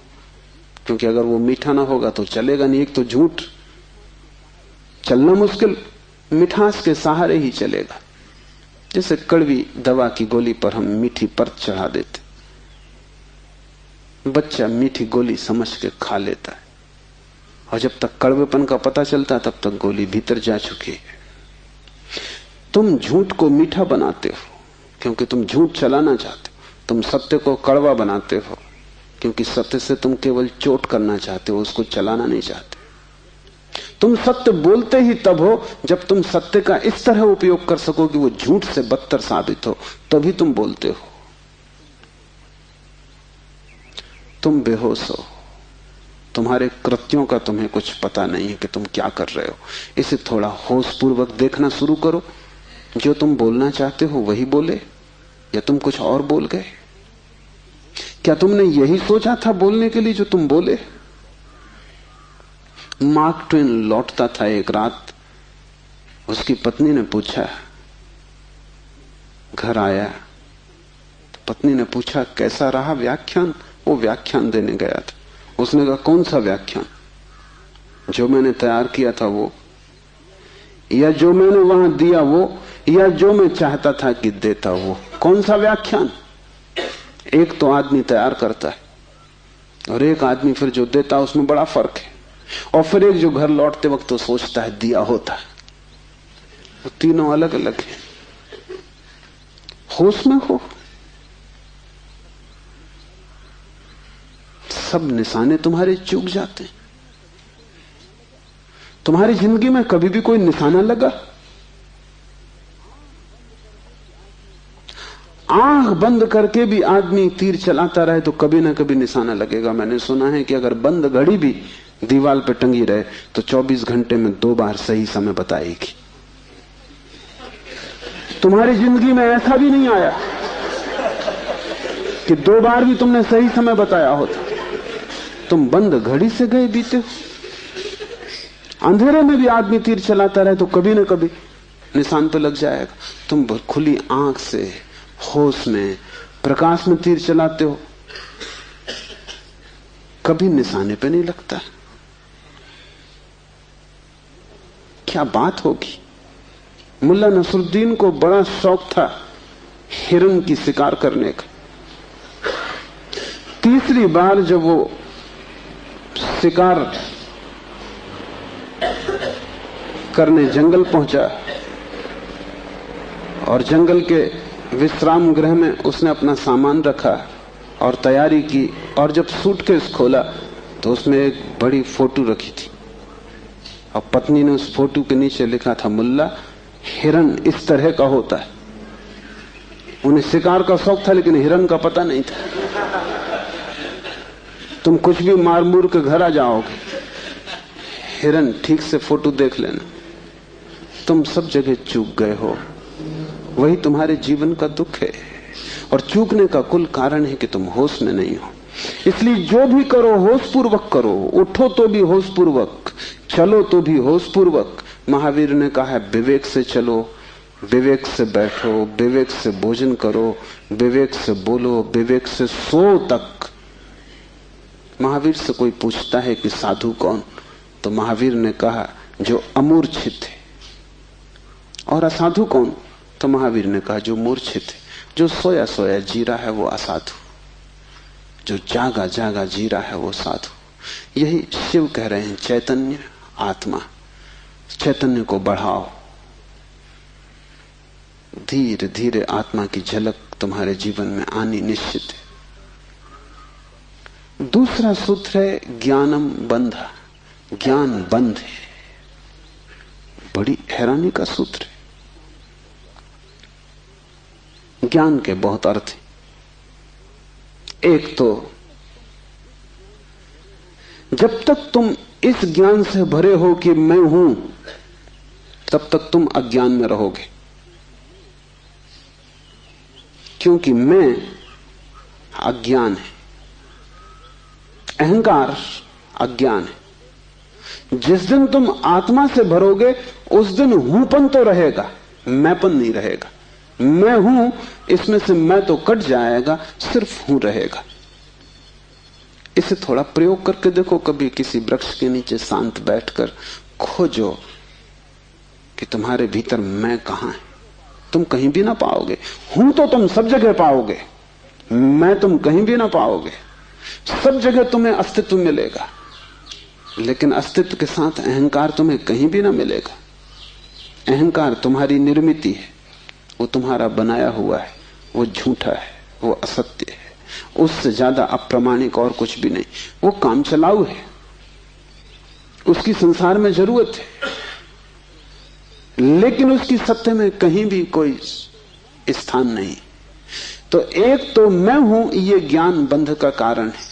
क्योंकि अगर वो मीठा ना होगा तो चलेगा नहीं। एक तो झूठ चलना मुश्किल, मिठास के सहारे ही चलेगा। जैसे कड़वी दवा की गोली पर हम मीठी परत चढ़ा देते, बच्चा मीठी गोली समझ के खा लेता है, और जब तक कड़वेपन का पता चलता है तब तक गोली भीतर जा चुकी है। तुम झूठ को मीठा बनाते हो क्योंकि तुम झूठ चलाना चाहते हो। तुम सत्य को कड़वा बनाते हो क्योंकि सत्य से तुम केवल चोट करना चाहते हो, उसको चलाना नहीं चाहते। तुम सत्य बोलते ही तब हो जब तुम सत्य का इस तरह उपयोग कर सको कि वो झूठ से बदतर साबित हो, तभी तुम बोलते हो। तुम बेहोश हो, तुम्हारे कृत्यों का तुम्हें कुछ पता नहीं है कि तुम क्या कर रहे हो। इसे थोड़ा होशपूर्वक देखना शुरू करो। जो तुम बोलना चाहते हो वही बोले या तुम कुछ और बोल गए? क्या तुमने यही सोचा था बोलने के लिए जो तुम बोले? मार्क ट्वेन लौटता था एक रात, उसकी पत्नी ने पूछा, घर आया तो पत्नी ने पूछा कैसा रहा व्याख्यान? वो व्याख्यान देने गया था। उसने कहा कौन सा व्याख्यान? जो मैंने तैयार किया था वो, या जो मैंने वहां दिया वो, या जो मैं चाहता था कि देता वो? कौन सा व्याख्यान? एक तो आदमी तैयार करता है और एक आदमी फिर जो देता है, उसमें बड़ा फर्क है। और फिर एक जो घर लौटते वक्त तो सोचता है दिया होता है। वो तीनों अलग अलग हैं। होश में हो। सब निशाने तुम्हारे चूक जाते हैं। तुम्हारी जिंदगी में कभी भी कोई निशाना लगा? आंख बंद करके भी आदमी तीर चलाता रहे तो कभी ना कभी निशाना लगेगा। मैंने सुना है कि अगर बंद घड़ी भी दीवार पे टंगी रहे तो 24 घंटे में 2 बार सही समय बताएगी। तुम्हारी जिंदगी में ऐसा भी नहीं आया कि 2 बार भी तुमने सही समय बताया होता। तुम बंद घड़ी से गए बीते हो। अंधेरे में भी आदमी तीर चलाता रहे तो कभी ना कभी निशान पे लग जाएगा। तुम खुली आंख से होश में प्रकाश में तीर चलाते हो, कभी निशाने पे नहीं लगता। क्या बात होगी? मुल्ला नसरुद्दीन को बड़ा शौक था हिरन की शिकार करने का। तीसरी बार जब वो शिकार करने जंगल पहुंचा और जंगल के विश्राम गृह में उसने अपना सामान रखा और तैयारी की, और जब सूटकेस खोला तो उसमें एक बड़ी फोटो रखी थी और पत्नी ने उस फोटो के नीचे लिखा था, मुल्ला हिरन इस तरह का होता है। उन्हें शिकार का शौक था लेकिन हिरन का पता नहीं था। तुम कुछ भी मार मूर के घर आ जाओगे, हिरन ठीक से फोटो देख लेना। तुम सब जगह चूक गए हो। वही तुम्हारे जीवन का दुख है और चूकने का कुल कारण है कि तुम होश में नहीं हो। इसलिए जो भी करो होशपूर्वक करो। उठो तो भी होशपूर्वक, चलो तो भी होशपूर्वक। महावीर ने कहा है विवेक से चलो, विवेक से बैठो, विवेक से भोजन करो, विवेक से बोलो, विवेक से सो तक। महावीर से कोई पूछता है कि साधु कौन, तो महावीर ने कहा जो अमूर्छित है। और असाधु कौन, तो महावीर ने कहा जो मूर्छित है। जो सोया सोया जी रहा है वो असाधु, जो जागा जागा जी रहा है वो साधु। यही शिव कह रहे हैं, चैतन्य आत्मा। चैतन्य को बढ़ाओ। धीरे धीरे आत्मा की झलक तुम्हारे जीवन में आनी निश्चित है। दूसरा सूत्र है ज्ञानम बंधा। ज्ञान बंध है। बड़ी हैरानी का सूत्र है। ज्ञान के बहुत अर्थ हैं। एक तो जब तक तुम इस ज्ञान से भरे हो कि मैं हूं, तब तक तुम अज्ञान में रहोगे, क्योंकि मैं अज्ञान है, अहंकार अज्ञान है। जिस दिन तुम आत्मा से भरोगे उस दिन हूंपन तो रहेगा, मैंपन नहीं रहेगा। मैं हूं, इसमें से मैं तो कट जाएगा, सिर्फ हूं रहेगा। इसे थोड़ा प्रयोग करके देखो। कभी किसी वृक्ष के नीचे शांत बैठकर खोजो कि तुम्हारे भीतर मैं कहां है। तुम कहीं भी ना पाओगे। हूं तो तुम सब जगह पाओगे, मैं तुम कहीं भी ना पाओगे। सब जगह तुम्हें अस्तित्व मिलेगा, लेकिन अस्तित्व के साथ अहंकार तुम्हें कहीं भी ना मिलेगा। अहंकार तुम्हारी निर्मिति है, वो तुम्हारा बनाया हुआ है, वो झूठा है, वो असत्य है, उससे ज्यादा अप्रामाणिक और कुछ भी नहीं। वो काम चलाऊ है, उसकी संसार में जरूरत है, लेकिन उसकी सत्य में कहीं भी कोई स्थान नहीं। तो एक तो मैं हूं, ये ज्ञान बंध का कारण है।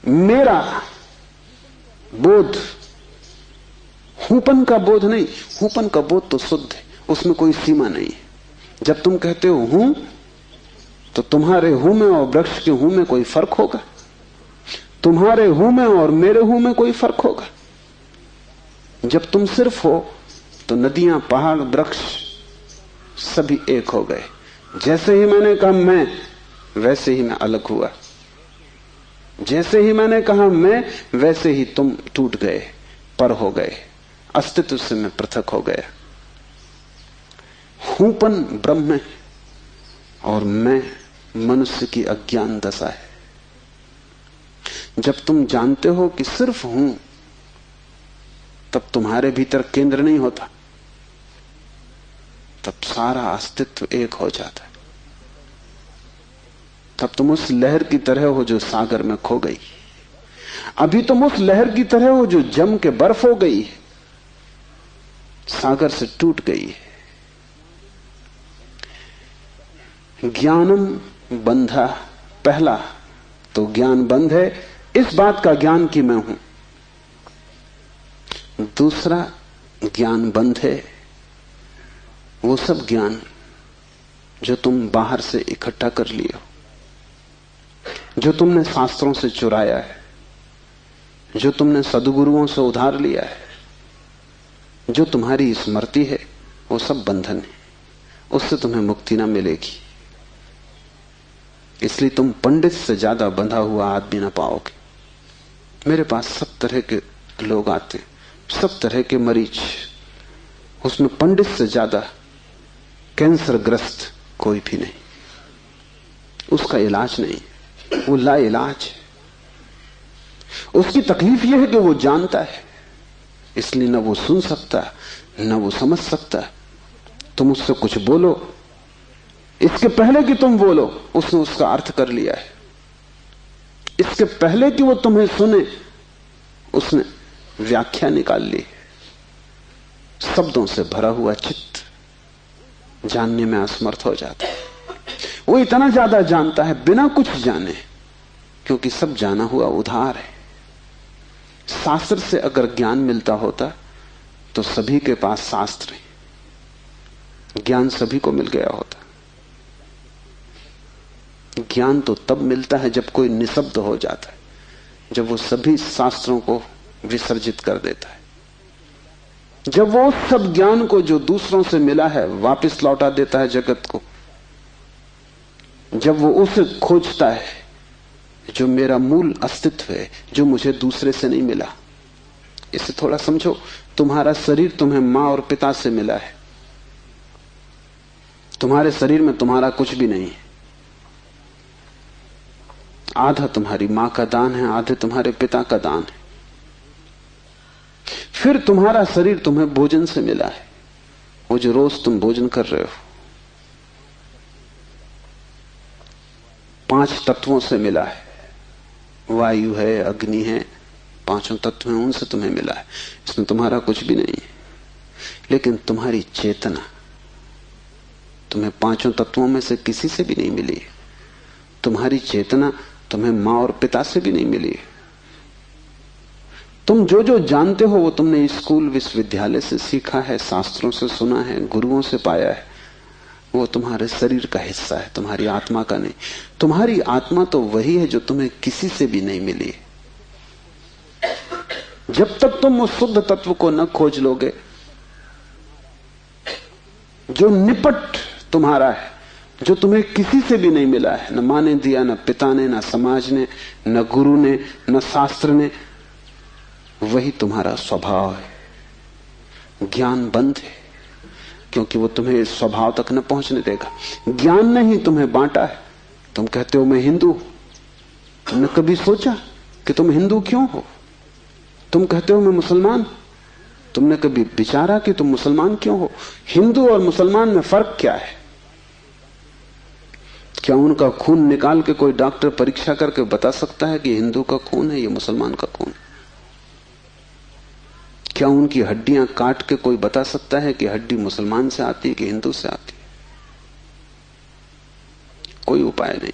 मेरा बोध, हूपन का बोध नहीं। हूपन का बोध तो शुद्ध है, उसमें कोई सीमा नहीं है। जब तुम कहते हो हूं, तो तुम्हारे हूं में और वृक्ष के हूं में कोई फर्क होगा? तुम्हारे हूं में और मेरे हूं में कोई फर्क होगा? जब तुम सिर्फ हो तो नदियां, पहाड़, वृक्ष सभी एक हो गए। जैसे ही मैंने कहा मैं, वैसे ही मैं अलग हुआ। जैसे ही मैंने कहा मैं, वैसे ही तुम टूट गए, पर हो गए, अस्तित्व से मैं पृथक हो गया। हूपन ब्रह्म है और मैं मनुष्य की अज्ञान दशा है। जब तुम जानते हो कि सिर्फ हूं, तब तुम्हारे भीतर केंद्र नहीं होता, तब सारा अस्तित्व एक हो जाता है। तब तुम उस लहर की तरह हो जो सागर में खो गई। अभी तुम उस लहर की तरह हो जो जम के बर्फ हो गई है, सागर से टूट गई है। ज्ञानम बंधा, पहला तो ज्ञान बंध है, इस बात का ज्ञान कि मैं हूं। दूसरा ज्ञान बंध है वो सब ज्ञान जो तुम बाहर से इकट्ठा कर लिए हो, जो तुमने शास्त्रों से चुराया है, जो तुमने सद्गुरुओं से उधार लिया है, जो तुम्हारी स्मृति है, वो सब बंधन है। उससे तुम्हें मुक्ति ना मिलेगी। इसलिए तुम पंडित से ज्यादा बंधा हुआ आदमी ना पाओगे। मेरे पास सब तरह के लोग आते हैं, सब तरह के मरीज, उसमें पंडित से ज्यादा कैंसर ग्रस्त कोई भी नहीं। उसका इलाज नहीं, वो ला इलाज है। उसकी तकलीफ यह है कि वो जानता है, इसलिए न वो सुन सकता न वो समझ सकता। तुम उससे कुछ बोलो, इसके पहले कि तुम बोलो उसने उसका अर्थ कर लिया है। इसके पहले कि वो तुम्हें सुने उसने व्याख्या निकाल ली। शब्दों से भरा हुआ चित्त जानने में असमर्थ हो जाता है। वो इतना ज्यादा जानता है बिना कुछ जाने, क्योंकि सब जाना हुआ उधार है। शास्त्र से अगर ज्ञान मिलता होता तो सभी के पास शास्त्र है, ज्ञान सभी को मिल गया होता। ज्ञान तो तब मिलता है जब कोई निशब्द हो जाता है, जब वो सभी शास्त्रों को विसर्जित कर देता है, जब वो उस सब ज्ञान को जो दूसरों से मिला है वापस लौटा देता है जगत को, जब वो उसे खोजता है जो मेरा मूल अस्तित्व है, जो मुझे दूसरे से नहीं मिला। इसे थोड़ा समझो, तुम्हारा शरीर तुम्हें मां और पिता से मिला है। तुम्हारे शरीर में तुम्हारा कुछ भी नहीं है। आधा तुम्हारी मां का दान है, आधे तुम्हारे पिता का दान है। फिर तुम्हारा शरीर तुम्हें भोजन से मिला है, वो जो रोज तुम भोजन कर रहे हो। 5 तत्वों से मिला है, वायु है, अग्नि है, 5 तत्व हैं, उनसे तुम्हें मिला है। इसमें तुम्हारा कुछ भी नहीं है। लेकिन तुम्हारी चेतना तुम्हें 5 तत्वों में से किसी से भी नहीं मिली है। तुम्हारी चेतना तुम्हें मां और पिता से भी नहीं मिली है। तुम जो जो जानते हो वो तुमने स्कूल विश्वविद्यालय से सीखा है, शास्त्रों से सुना है, गुरुओं से पाया है। वो तुम्हारे शरीर का हिस्सा है, तुम्हारी आत्मा का नहीं। तुम्हारी आत्मा तो वही है जो तुम्हें किसी से भी नहीं मिली। जब तक तुम उस शुद्ध तत्व को न खोज लोगे जो निपट तुम्हारा है, जो तुम्हें किसी से भी नहीं मिला है, न मां ने दिया, न पिता ने, न समाज ने, न गुरु ने, न शास्त्र ने, वही तुम्हारा स्वभाव है। ज्ञान बंद है क्योंकि वो तुम्हें इस स्वभाव तक न पहुंचने देगा। ज्ञान ने ही तुम्हें बांटा है। तुम कहते हो मैं हिंदू, तुमने कभी सोचा कि तुम हिंदू क्यों हो? तुम कहते हो मैं मुसलमान, तुमने कभी विचारा कि तुम मुसलमान क्यों हो? हिंदू और मुसलमान में फर्क क्या है? क्या उनका खून निकाल के कोई डॉक्टर परीक्षा करके बता सकता है कि हिंदू का खून है, ये मुसलमान का खून? क्या उनकी हड्डियां काट के कोई बता सकता है कि हड्डी मुसलमान से आती है कि हिंदू से आती है? कोई उपाय नहीं।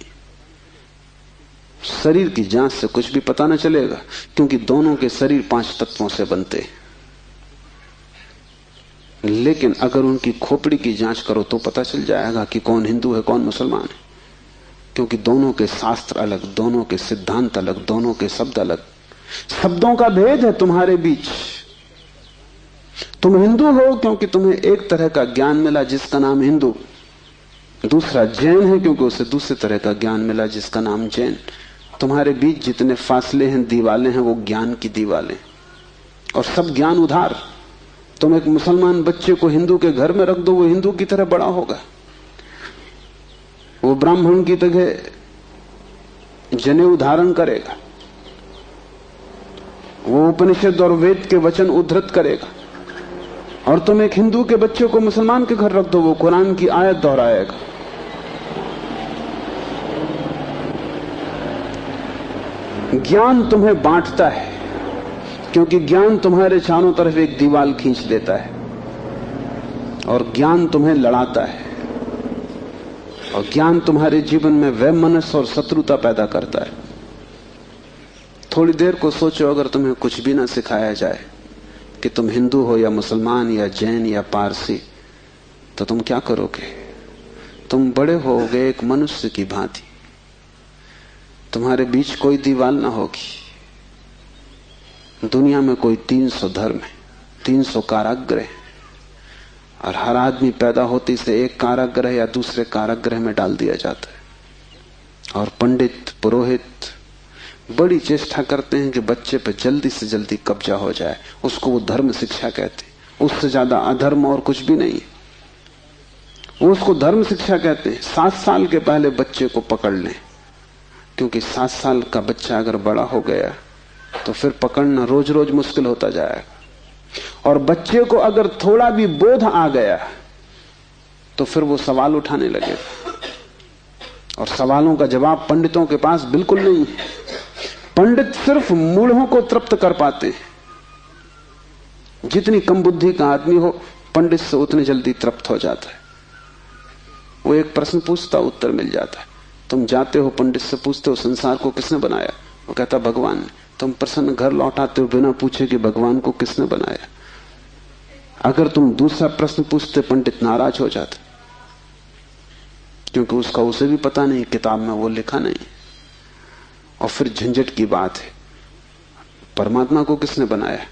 शरीर की जांच से कुछ भी पता न चलेगा, क्योंकि दोनों के शरीर 5 तत्वों से बनते हैं। लेकिन अगर उनकी खोपड़ी की जांच करो तो पता चल जाएगा कि कौन हिंदू है कौन मुसलमान है, क्योंकि दोनों के शास्त्र अलग, दोनों के सिद्धांत अलग, दोनों के शब्द अलग। शब्दों का भेद है तुम्हारे बीच। तुम हिंदू हो क्योंकि तुम्हें एक तरह का ज्ञान मिला जिसका नाम हिंदू, दूसरा जैन है क्योंकि उसे दूसरे तरह का ज्ञान मिला जिसका नाम जैन। तुम्हारे बीच जितने फासले हैं, दीवालें हैं, वो ज्ञान की दीवालें, और सब ज्ञान उधार। तुम एक मुसलमान बच्चे को हिंदू के घर में रख दो, वो हिंदू की तरह बड़ा होगा, वो ब्राह्मण की तरह जनेऊ धारण करेगा, वो उपनिषद और वेद के वचन उद्धृत करेगा। और तुम एक हिंदू के बच्चे को मुसलमान के घर रख दो, वो कुरान की आयत दोहराएगा। ज्ञान तुम्हें बांटता है, क्योंकि ज्ञान तुम्हारे चारों तरफ एक दीवार खींच देता है, और ज्ञान तुम्हें लड़ाता है, और ज्ञान तुम्हारे जीवन में वैमनस्य और शत्रुता पैदा करता है। थोड़ी देर को सोचो, अगर तुम्हें कुछ भी ना सिखाया जाए कि तुम हिंदू हो या मुसलमान या जैन या पारसी, तो तुम क्या करोगे? तुम बड़े होगे एक मनुष्य की भांति। तुम्हारे बीच कोई दीवार ना होगी। दुनिया में कोई 300 धर्म है, 300 कारागृह, और हर आदमी पैदा होते से एक कारागृह या दूसरे कारागृह में डाल दिया जाता है। और पंडित पुरोहित बड़ी चेष्टा करते हैं कि बच्चे पर जल्दी से जल्दी कब्जा हो जाए। उसको वो धर्म शिक्षा कहते हैं। उससे ज्यादा अधर्म और कुछ भी नहीं है। वो उसको धर्म शिक्षा कहते हैं। 7 साल के पहले बच्चे को पकड़ लें, क्योंकि 7 साल का बच्चा अगर बड़ा हो गया तो फिर पकड़ना रोज रोज मुश्किल होता जाएगा। और बच्चे को अगर थोड़ा भी बोध आ गया तो फिर वो सवाल उठाने लगेगा, और सवालों का जवाब पंडितों के पास बिल्कुल नहीं है। पंडित सिर्फ मूढ़ों को तृप्त कर पाते हैं। जितनी कम बुद्धि का आदमी हो, पंडित से उतनी जल्दी तृप्त हो जाता है। वो एक प्रश्न पूछता, उत्तर मिल जाता है। तुम जाते हो पंडित से पूछते हो संसार को किसने बनाया, वो कहता भगवान ने। तुम प्रसन्न घर लौटाते हो बिना पूछे कि भगवान को किसने बनाया। अगर तुम दूसरा प्रश्न पूछते, पंडित नाराज हो जाते, क्योंकि उसका उसे भी पता नहीं, किताब में वो लिखा नहीं। और फिर झंझट की बात है, परमात्मा को किसने बनाया।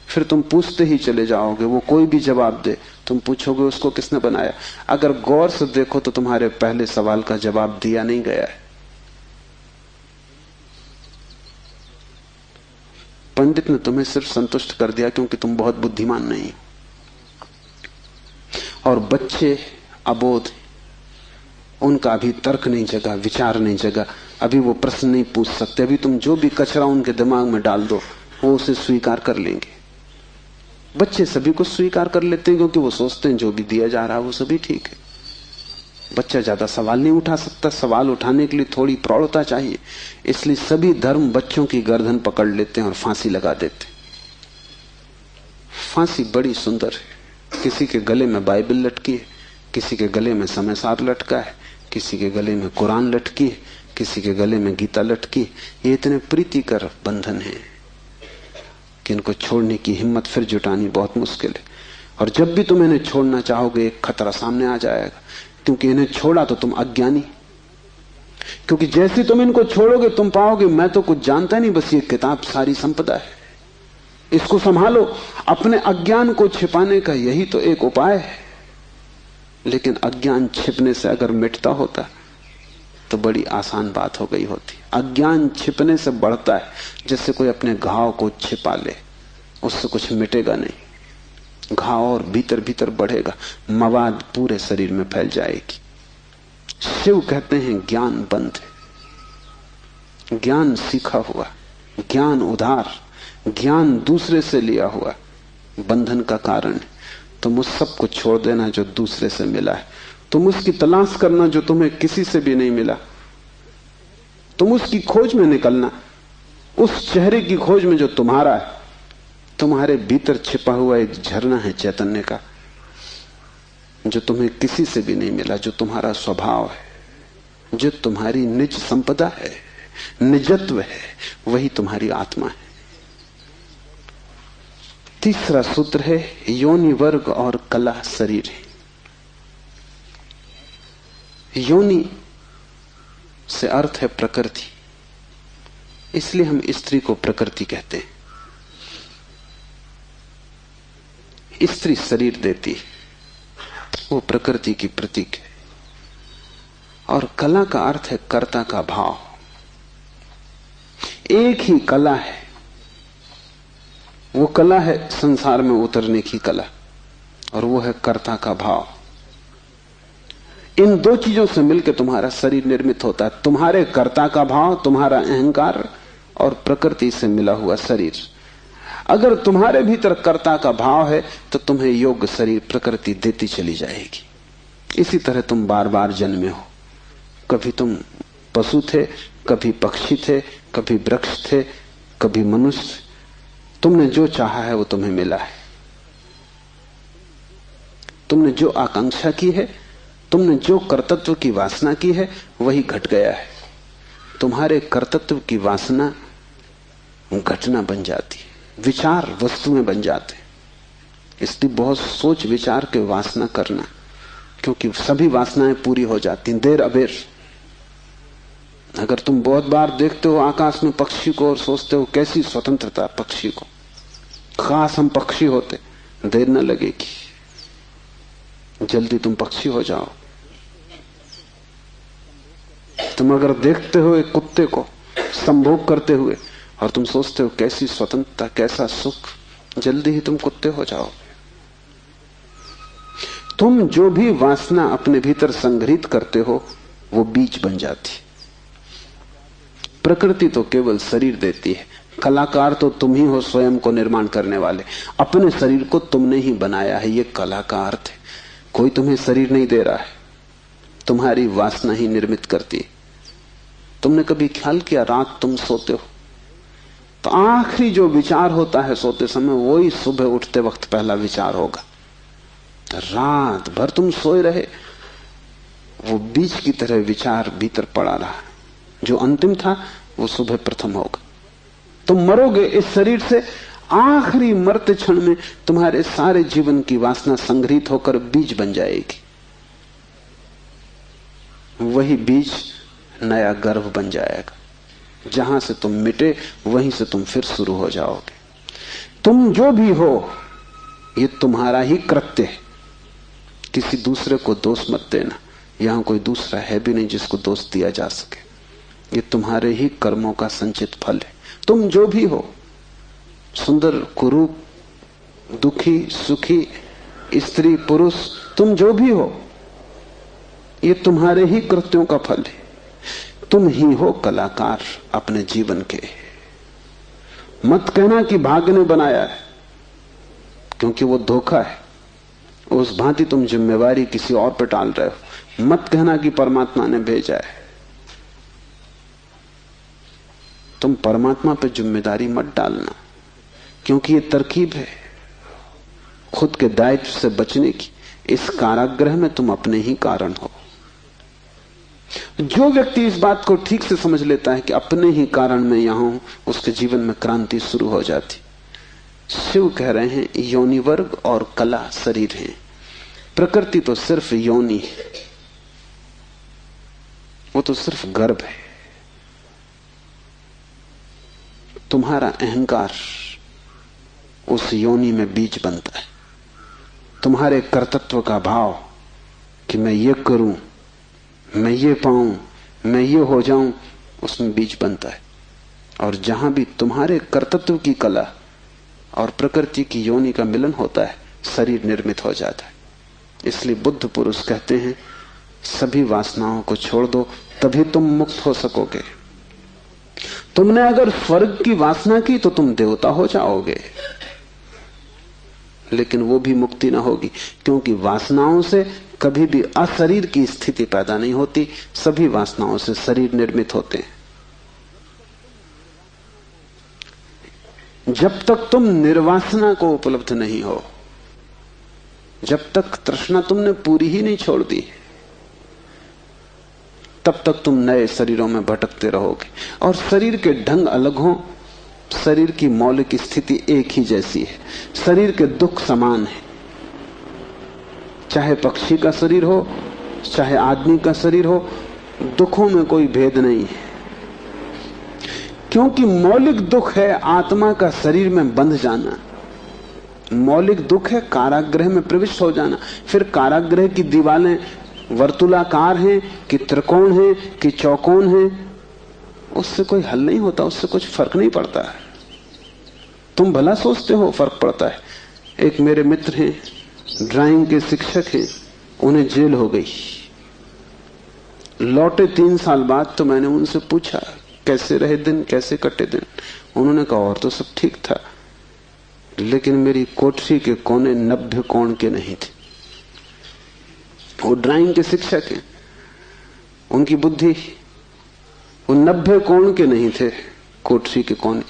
फिर तुम पूछते ही चले जाओगे, वो कोई भी जवाब दे, तुम पूछोगे उसको किसने बनाया। अगर गौर से देखो तो तुम्हारे पहले सवाल का जवाब दिया नहीं गया है। पंडित ने तुम्हें सिर्फ संतुष्ट कर दिया क्योंकि तुम बहुत बुद्धिमान नहीं। और बच्चे अबोध, उनका अभी तर्क नहीं जगा, विचार नहीं जगा, अभी वो प्रश्न नहीं पूछ सकते। अभी तुम जो भी कचरा उनके दिमाग में डाल दो, वो उसे स्वीकार कर लेंगे। बच्चे सभी को स्वीकार कर लेते हैं, क्योंकि वो सोचते हैं जो भी दिया जा रहा है वो सभी ठीक है। बच्चा ज्यादा सवाल नहीं उठा सकता, सवाल उठाने के लिए थोड़ी प्रौढ़ता चाहिए। इसलिए सभी धर्म बच्चों की गर्दन पकड़ लेते हैं और फांसी लगा देते हैं। फांसी बड़ी सुंदर है। किसी के गले में बाइबल लटकी है, किसी के गले में समयसार लटका है, किसी के गले में कुरान लटकी है, किसी के गले में गीता लटकी। ये इतने प्रीतिकर बंधन है कि इनको छोड़ने की हिम्मत फिर जुटानी बहुत मुश्किल है। और जब भी तुम इन्हें छोड़ना चाहोगे, एक खतरा सामने आ जाएगा, क्योंकि इन्हें छोड़ा तो तुम अज्ञानी। क्योंकि जैसे तुम इनको छोड़ोगे तुम पाओगे मैं तो कुछ जानता नहीं, बस ये किताब सारी संपदा है, इसको संभालो। अपने अज्ञान को छिपाने का यही तो एक उपाय है। लेकिन अज्ञान छिपने से अगर मिटता होता तो बड़ी आसान बात हो गई होती। अज्ञान छिपने से बढ़ता है, जैसे कोई अपने घाव को छिपा ले, उससे कुछ मिटेगा नहीं। घाव और भीतर भीतर बढ़ेगा, मवाद पूरे शरीर में फैल जाएगी। शिव कहते हैं ज्ञान बंद है, ज्ञान सीखा हुआ, ज्ञान उधार, ज्ञान दूसरे से लिया हुआ बंधन का कारण है। तुम उस सब को छोड़ देना जो दूसरे से मिला है। तुम उसकी तलाश करना जो तुम्हें किसी से भी नहीं मिला। तुम उसकी खोज में निकलना, उस चेहरे की खोज में जो तुम्हारा है। तुम्हारे भीतर छिपा हुआ एक झरना है चैतन्य का, जो तुम्हें किसी से भी नहीं मिला, जो तुम्हारा स्वभाव है, जो तुम्हारी निज संपदा है, निजत्व है, वही तुम्हारी आत्मा है। तीसरा सूत्र है योनि वर्ग और कला शरीर है। योनि से अर्थ है प्रकृति, इसलिए हम स्त्री को प्रकृति कहते हैं। स्त्री शरीर देती है, वो प्रकृति की प्रतीक है। और कला का अर्थ है कर्ता का भाव। एक ही कला है, वो कला है संसार में उतरने की कला, और वो है कर्ता का भाव। इन दो चीजों से मिलकर तुम्हारा शरीर निर्मित होता है। तुम्हारे कर्ता का भाव, तुम्हारा अहंकार, और प्रकृति से मिला हुआ शरीर। अगर तुम्हारे भीतर कर्ता का भाव है तो तुम्हें योग्य शरीर प्रकृति देती चली जाएगी। इसी तरह तुम बार बार जन्मे हो। कभी तुम पशु थे, कभी पक्षी थे, कभी वृक्ष थे, कभी मनुष्य। तुमने जो चाहा है वो तुम्हें मिला है। तुमने जो आकांक्षा की है, तुमने जो कर्तृत्व की वासना की है, वही घट गया है। तुम्हारे कर्तृत्व की वासना घटना बन जाती है, विचार वस्तुएं बन जाते। इसलिए बहुत सोच विचार के वासना करना, क्योंकि सभी वासनाएं पूरी हो जाती हैं देर अबेर। अगर तुम बहुत बार देखते हो आकाश में पक्षी को और सोचते हो कैसी स्वतंत्रता पक्षी को, खास हम पक्षी होते, देर न लगेगी, जल्दी तुम पक्षी हो जाओ। तुम अगर देखते हो एक कुत्ते को संभोग करते हुए और तुम सोचते हो कैसी स्वतंत्रता, कैसा सुख, जल्दी ही तुम कुत्ते हो जाओ। तुम जो भी वासना अपने भीतर संग्रहित करते हो वो बीज बन जाती। प्रकृति तो केवल शरीर देती है, कलाकार तो तुम ही हो, स्वयं को निर्माण करने वाले। अपने शरीर को तुमने ही बनाया है, ये कला का अर्थ है। कोई तुम्हें शरीर नहीं दे रहा है, तुम्हारी वासना ही निर्मित करती है। तुमने कभी ख्याल किया, रात तुम सोते हो तो आखिरी जो विचार होता है सोते समय, वही सुबह उठते वक्त पहला विचार होगा। रात भर तुम सोए रहे, वो बीज की तरह विचार भीतर पड़ा रहा, जो अंतिम था वो सुबह प्रथम होगा। तुम मरोगे इस शरीर से, आखिरी मरते क्षण में तुम्हारे सारे जीवन की वासना संग्रहित होकर बीज बन जाएगी। वही बीज नया गर्भ बन जाएगा। जहां से तुम मिटे वहीं से तुम फिर शुरू हो जाओगे। तुम जो भी हो ये तुम्हारा ही कृत्य है, किसी दूसरे को दोष मत देना। यहां कोई दूसरा है भी नहीं जिसको दोष दिया जा सके। ये तुम्हारे ही कर्मों का संचित फल है। तुम जो भी हो, सुंदर कुरूप, दुखी सुखी, स्त्री पुरुष, तुम जो भी हो, ये तुम्हारे ही कृत्यों का फल है। तुम ही हो कलाकार अपने जीवन के। मत कहना कि भाग्य ने बनाया है, क्योंकि वो धोखा है। उस भांति तुम जिम्मेवारी किसी और पर टाल रहे हो। मत कहना कि परमात्मा ने भेजा है। तुम परमात्मा पर जिम्मेदारी मत डालना, क्योंकि ये तरकीब है खुद के दायित्व से बचने की। इस कारागृह में तुम अपने ही कारण हो। जो व्यक्ति इस बात को ठीक से समझ लेता है कि अपने ही कारण मैं यहां हूं, उसके जीवन में क्रांति शुरू हो जाती। शिव कह रहे हैं योनि वर्ग और कला शरीर है। प्रकृति तो सिर्फ योनि है, वो तो सिर्फ गर्भ है। तुम्हारा अहंकार उस योनि में बीज बनता है। तुम्हारे कर्तृत्व का भाव कि मैं ये करूं, मैं ये पाऊं, मैं ये हो जाऊं, उसमें बीज बनता है। और जहां भी तुम्हारे कर्तृत्व की कला और प्रकृति की योनि का मिलन होता है, शरीर निर्मित हो जाता है। इसलिए बुद्ध पुरुष कहते हैं सभी वासनाओं को छोड़ दो, तभी तुम मुक्त हो सकोगे। तुमने अगर स्वर्ग की वासना की तो तुम देवता हो जाओगे, लेकिन वो भी मुक्ति ना होगी, क्योंकि वासनाओं से कभी भी अशरीर की स्थिति पैदा नहीं होती। सभी वासनाओं से शरीर निर्मित होते हैं। जब तक तुम निर्वासना को उपलब्ध नहीं हो, जब तक तृष्णा तुमने पूरी ही नहीं छोड़ दी, तब तक तुम नए शरीरों में भटकते रहोगे। और शरीर के ढंग अलग हों, शरीर की मौलिक स्थिति एक ही जैसी है। शरीर के दुख समान है, चाहे पक्षी का शरीर हो चाहे आदमी का शरीर हो, दुखों में कोई भेद नहीं है। क्योंकि मौलिक दुख है आत्मा का शरीर में बंध जाना। मौलिक दुख है कारागृह में प्रविष्ट हो जाना। फिर कारागृह की दीवारें वर्तुलाकार हैं कि त्रिकोण हैं कि चौकोन हैं, उससे कोई हल नहीं होता, उससे कुछ फर्क नहीं पड़ता है। तुम भला सोचते हो फर्क पड़ता है। एक मेरे मित्र हैं, ड्राइंग के शिक्षक हैं, उन्हें जेल हो गई। लौटे 3 साल बाद तो मैंने उनसे पूछा कैसे रहे दिन, कैसे कटे दिन। उन्होंने कहा और तो सब ठीक था, लेकिन मेरी कोठरी के कोने 90 कोण के नहीं थे। वो ड्राइंग के शिक्षक हैं, उनकी बुद्धि, वो 90 कोण के नहीं थे कोठरी के कोने।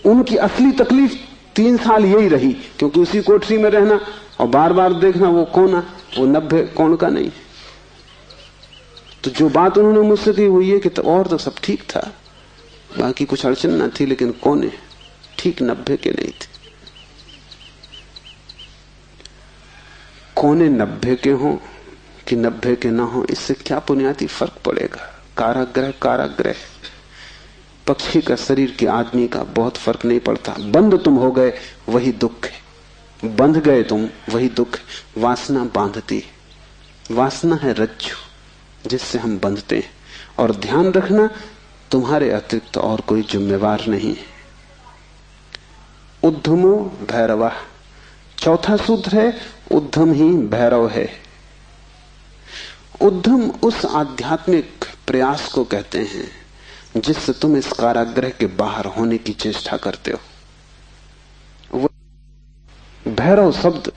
उनकी असली तकलीफ 3 साल यही रही, क्योंकि उसी कोठरी में रहना और बार बार देखना वो कोना, वो 90 कोण का नहीं। तो जो बात उन्होंने मुझसे कही वो ये कि तो और तो सब ठीक था, बाकी कुछ अड़चन ना थी, लेकिन कोने ठीक 90 के नहीं थे। कोने 90 के हों कि 90 के ना हो, इससे क्या बुनियादी फर्क पड़ेगा। कारागृह कारागृह, पक्षी का शरीर के आदमी का बहुत फर्क नहीं पड़ता। बंद तुम हो गए वही दुख है, बंध गए तुम वही दुख है। वासना बांधती, वासना है रज्जु जिससे हम बंधते हैं। और ध्यान रखना, तुम्हारे अतिरिक्त और कोई जिम्मेवार नहीं है। उद्धमो भैरवा, चौथा सूत्र है उद्धम ही भैरव है। उद्धम उस आध्यात्मिक प्रयास को कहते हैं जिससे तुम इस कारागृह के बाहर होने की चेष्टा करते हो। भैरव शब्द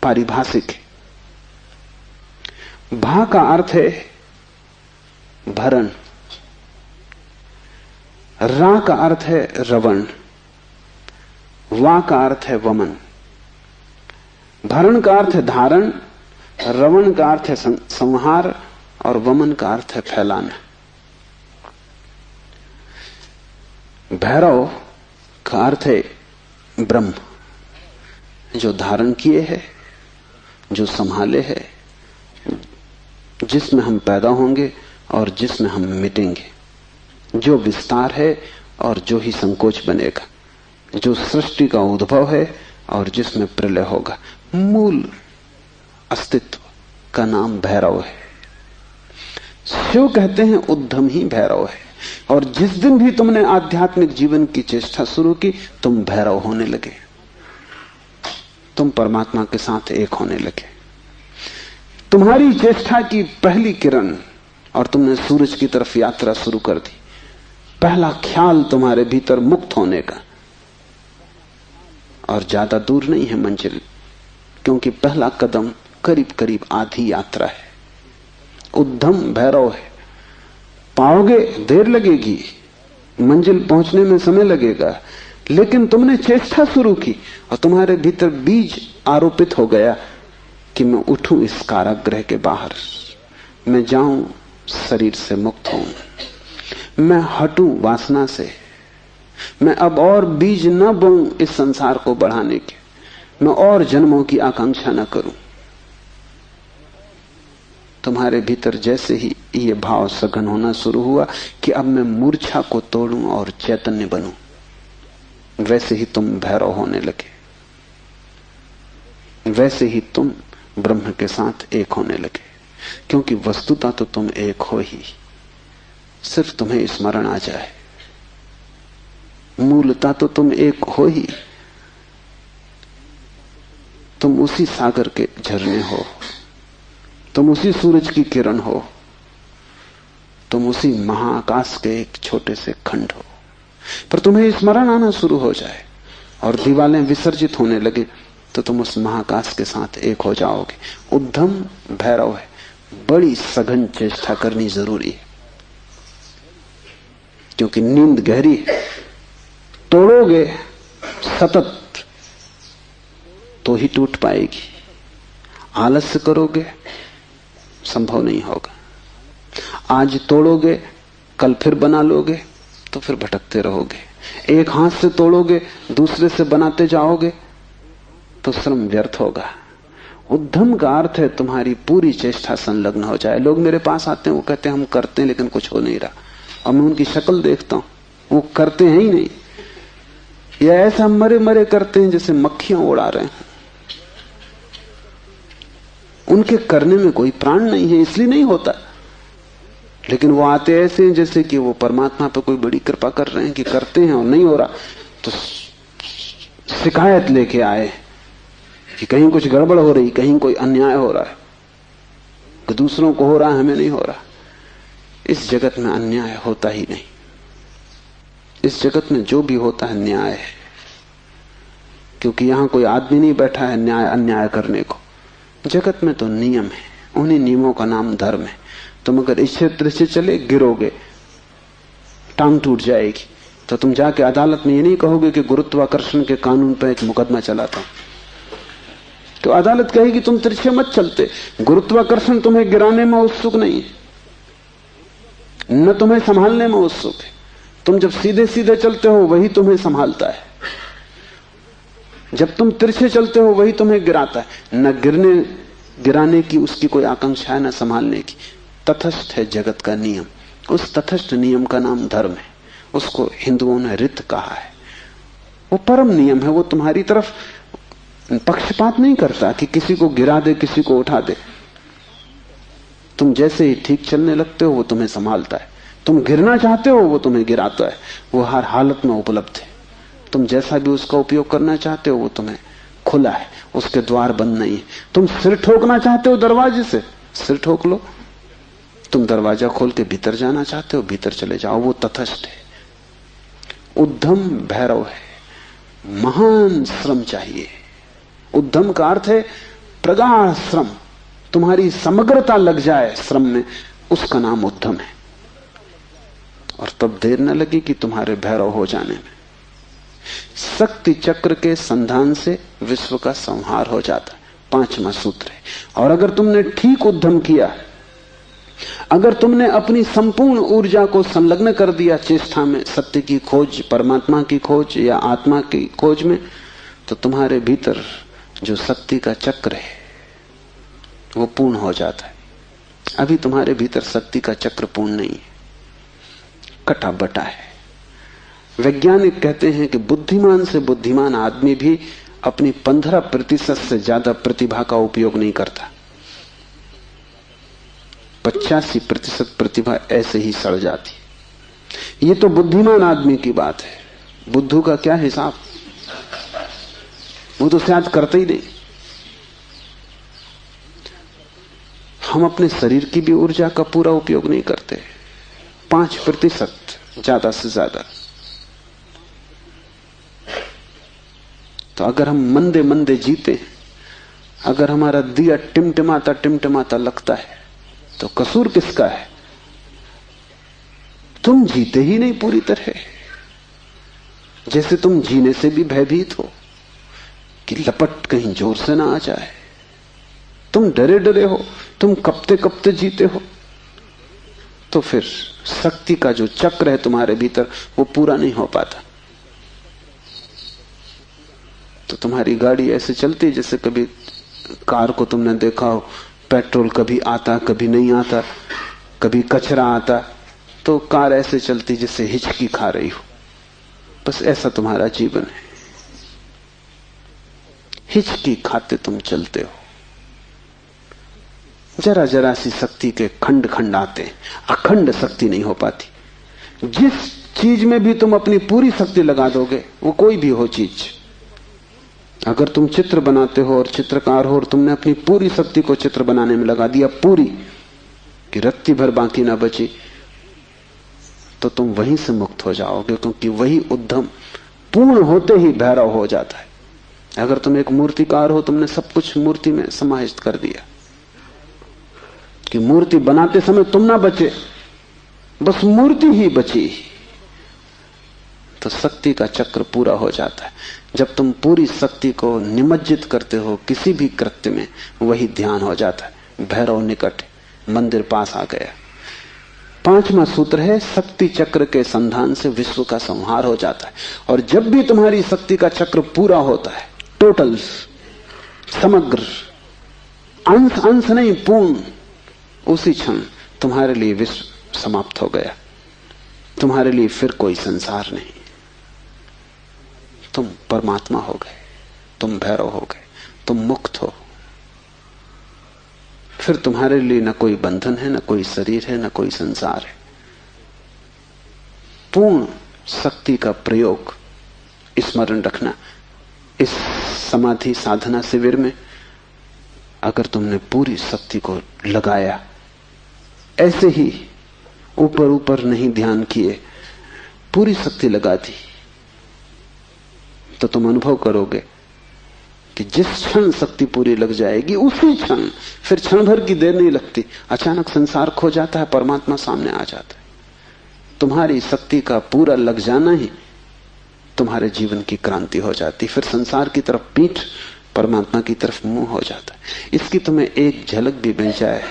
पारिभाषिक है। भा का अर्थ है भरण, रा का अर्थ है रवण, वा का अर्थ है वमन। भरण का अर्थ है धारण, रवण का अर्थ है संहार और वमन का अर्थ है फैलाना। भैरव का अर्थ है ब्रह्म, जो धारण किए है, जो संभाले है, जिसमें हम पैदा होंगे और जिसमें हम मिटेंगे, जो विस्तार है और जो ही संकोच बनेगा, जो सृष्टि का उद्भव है और जिसमें प्रलय होगा। मूल अस्तित्व का नाम भैरव है। शिव कहते हैं उद्धम ही भैरव है। और जिस दिन भी तुमने आध्यात्मिक जीवन की चेष्टा शुरू की, तुम भैरव होने लगे, तुम परमात्मा के साथ एक होने लगे। तुम्हारी चेष्टा की पहली किरण और तुमने सूरज की तरफ यात्रा शुरू कर दी। पहला ख्याल तुम्हारे भीतर मुक्त होने का, और ज्यादा दूर नहीं है मंजिल, क्योंकि पहला कदम करीब करीब आधी यात्रा है। उद्धम भैरव है। पाओगे देर लगेगी, मंजिल पहुंचने में समय लगेगा, लेकिन तुमने चेष्टा शुरू की और तुम्हारे भीतर बीज आरोपित हो गया कि मैं उठूं इस कारागृह के बाहर, मैं जाऊं शरीर से मुक्त हूं, मैं हटूं वासना से, मैं अब और बीज न बोऊं इस संसार को बढ़ाने के, मैं और जन्मों की आकांक्षा न करूं। तुम्हारे भीतर जैसे ही ये भाव सघन होना शुरू हुआ कि अब मैं मूर्छा को तोड़ूं और चैतन्य बनूं, वैसे ही तुम भैरव होने लगे, वैसे ही तुम ब्रह्म के साथ एक होने लगे। क्योंकि वस्तुतः तो तुम एक हो ही, सिर्फ तुम्हें स्मरण आ जाए। मूलतः तो तुम एक हो ही, तुम उसी सागर के झरने हो, तुम उसी सूरज की किरण हो, तुम उसी महाआकाश के एक छोटे से खंड हो। पर तुम्हें स्मरण आना शुरू हो जाए और दीवारें विसर्जित होने लगे तो तुम उस महाआकाश के साथ एक हो जाओगे। उद्धम भैरव है। बड़ी सघन चेष्टा करनी जरूरी है, क्योंकि नींद गहरी है। तोड़ोगे सतत तो ही टूट पाएगी, आलस्य करोगे संभव नहीं होगा। आज तोड़ोगे कल फिर बना लोगे तो फिर भटकते रहोगे। एक हाथ से तोड़ोगे दूसरे से बनाते जाओगे तो श्रम व्यर्थ होगा। उद्यम का अर्थ है तुम्हारी पूरी चेष्टा संलग्न हो जाए। लोग मेरे पास आते हैं, वो कहते हैं हम करते हैं लेकिन कुछ हो नहीं रहा, और मैं उनकी शक्ल देखता हूं वो करते हैं ही नहीं, या ऐसा मरे मरे करते हैं जैसे मक्खियां उड़ा रहे हैं। उनके करने में कोई प्राण नहीं है, इसलिए नहीं होता। लेकिन वो आते ऐसे हैं जैसे कि वो परमात्मा पे कोई बड़ी कृपा कर रहे हैं कि करते हैं और नहीं हो रहा, तो शिकायत लेके आए कि कहीं कुछ गड़बड़ हो रही, कहीं कोई अन्याय हो रहा है, कि दूसरों को हो रहा है हमें नहीं हो रहा। इस जगत में अन्याय होता ही नहीं। इस जगत में जो भी होता है न्याय है, क्योंकि यहां कोई आदमी नहीं बैठा है न्याय अन्याय करने को। जगत में तो नियम है, उन्हीं नियमों का नाम धर्म है। तुम अगर इस क्षेत्र से चले गिरोगे, टांग टूट जाएगी, तो तुम जाके अदालत में ये नहीं कहोगे कि गुरुत्वाकर्षण के कानून पर एक मुकदमा चलाता हूं, तो अदालत कहेगी तुम तिरछे मत चलते। गुरुत्वाकर्षण तुम्हें गिराने में उत्सुक नहीं है, न तुम्हें संभालने में उत्सुक है। तुम जब सीधे सीधे चलते हो वही तुम्हें संभालता है, जब तुम तिरछे चलते हो वही तुम्हें गिराता है। न गिराने की उसकी कोई आकांक्षा है, न संभालने की। तटस्थ है जगत का नियम, उस तटस्थ नियम का नाम धर्म है। उसको हिंदुओं ने रित कहा है। वो परम नियम है, वो तुम्हारी तरफ पक्षपात नहीं करता कि किसी को गिरा दे किसी को उठा दे। तुम जैसे ही ठीक चलने लगते हो वो तुम्हें संभालता है, तुम गिरना चाहते हो वो तुम्हें गिराता है। वो हर हालत में उपलब्ध है। तुम जैसा भी उसका उपयोग करना चाहते हो वो तुम्हें खुला है, उसके द्वार बंद नहीं है। तुम सिर ठोकना चाहते हो दरवाजे से, सिर ठोक लो। तुम दरवाजा खोल के भीतर जाना चाहते हो, भीतर चले जाओ। वो तटस्थ है। उद्यम भैरव है, महान श्रम चाहिए। उद्यम का अर्थ है प्रगाढ़ श्रम, तुम्हारी समग्रता लग जाए श्रम में, उसका नाम उद्यम है। और तब देर न लगी कि तुम्हारे भैरव हो जाने में। शक्ति चक्र के संधान से विश्व का संहार हो जाता है, 5वां सूत्र है। और अगर तुमने ठीक उद्यम किया, अगर तुमने अपनी संपूर्ण ऊर्जा को संलग्न कर दिया चेष्टा में, सत्य की खोज, परमात्मा की खोज या आत्मा की खोज में, तो तुम्हारे भीतर जो शक्ति का चक्र है वो पूर्ण हो जाता है। अभी तुम्हारे भीतर शक्ति का चक्र पूर्ण नहीं है, कटा बटा है। वैज्ञानिक कहते हैं कि बुद्धिमान से बुद्धिमान आदमी भी अपनी 15% से ज्यादा प्रतिभा का उपयोग नहीं करता। 85% प्रतिभा ऐसे ही सड़ जाती। ये तो बुद्धिमान आदमी की बात है। बुद्धू का क्या हिसाब, वो तो शायद करते ही नहीं। हम अपने शरीर की भी ऊर्जा का पूरा उपयोग नहीं करते, 5% ज्यादा से ज्यादा। तो अगर हम मंदे मंदे जीते, अगर हमारा दिया टिमटिमाता टिमटिमाता लगता है, तो कसूर किसका है? तुम जीते ही नहीं पूरी तरह। जैसे तुम जीने से भी भयभीत हो कि लपट कहीं जोर से ना आ जाए। तुम डरे डरे हो, तुम कपते कपते जीते हो। तो फिर शक्ति का जो चक्र है तुम्हारे भीतर वो पूरा नहीं हो पाता। तो तुम्हारी गाड़ी ऐसे चलती है जैसे कभी कार को तुमने देखा हो, पेट्रोल कभी आता कभी नहीं आता, कभी कचरा आता, तो कार ऐसे चलती जैसे हिचकी खा रही हो। बस ऐसा तुम्हारा जीवन है, हिचकी खाते तुम चलते हो। जरा जरा सी शक्ति के खंड खंड आते हैं, अखंड शक्ति नहीं हो पाती। जिस चीज में भी तुम अपनी पूरी शक्ति लगा दोगे, वो कोई भी हो चीज, अगर तुम चित्र बनाते हो और चित्रकार हो और तुमने अपनी पूरी शक्ति को चित्र बनाने में लगा दिया, पूरी कि रत्ती भर बाकी ना बची, तो तुम वहीं से मुक्त हो जाओगे, क्योंकि वही उद्यम पूर्ण होते ही भैरव हो जाता है। अगर तुम एक मूर्तिकार हो, तुमने सब कुछ मूर्ति में समाहित कर दिया कि मूर्ति बनाते समय तुम ना बचे, बस मूर्ति ही बची, तो शक्ति का चक्र पूरा हो जाता है। जब तुम पूरी शक्ति को निमज्जित करते हो किसी भी कृत्य में, वही ध्यान हो जाता है। भैरव निकट, मंदिर पास आ गया। 5वां सूत्र है, शक्ति चक्र के संधान से विश्व का संहार हो जाता है। और जब भी तुम्हारी शक्ति का चक्र पूरा होता है, टोटल, समग्र, अंश अंश नहीं, पूर्ण, उसी क्षण तुम्हारे लिए विश्व समाप्त हो गया। तुम्हारे लिए फिर कोई संसार नहीं, तुम परमात्मा हो गए, तुम भैरव हो गए, तुम मुक्त हो। फिर तुम्हारे लिए न कोई बंधन है, न कोई शरीर है, न कोई संसार है। पूर्ण शक्ति का प्रयोग स्मरण रखना। इस समाधि साधना शिविर में अगर तुमने पूरी शक्ति को लगाया, ऐसे ही ऊपर ऊपर नहीं ध्यान किए, पूरी शक्ति लगा दी, तो तुम अनुभव करोगे कि जिस क्षण शक्ति पूरी लग जाएगी, उसी क्षण, फिर क्षण भर की देर नहीं लगती, अचानक संसार खो जाता है, परमात्मा सामने आ जाता है। तुम्हारी शक्ति का पूरा लग जाना ही तुम्हारे जीवन की क्रांति हो जाती। फिर संसार की तरफ पीठ, परमात्मा की तरफ मुंह हो जाता है। इसकी तुम्हें एक झलक भी मिल जाए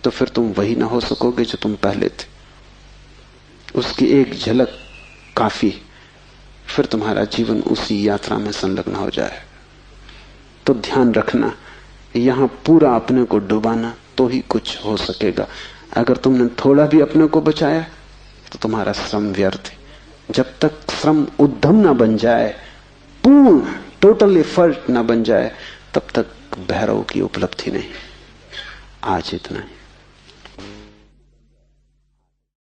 तो फिर तुम वही ना हो सकोगे जो तुम पहले थे। उसकी एक झलक काफी, फिर तुम्हारा जीवन उसी यात्रा में संलग्न हो जाए। तो ध्यान रखना, यहां पूरा अपने को डुबाना तो ही कुछ हो सकेगा। अगर तुमने थोड़ा भी अपने को बचाया तो तुम्हारा श्रम व्यर्थ है। जब तक श्रम उद्यम ना बन जाए, पूर्ण टोटल एफर्ट ना बन जाए, तब तक भैरव की उपलब्धि नहीं। आज इतना ही।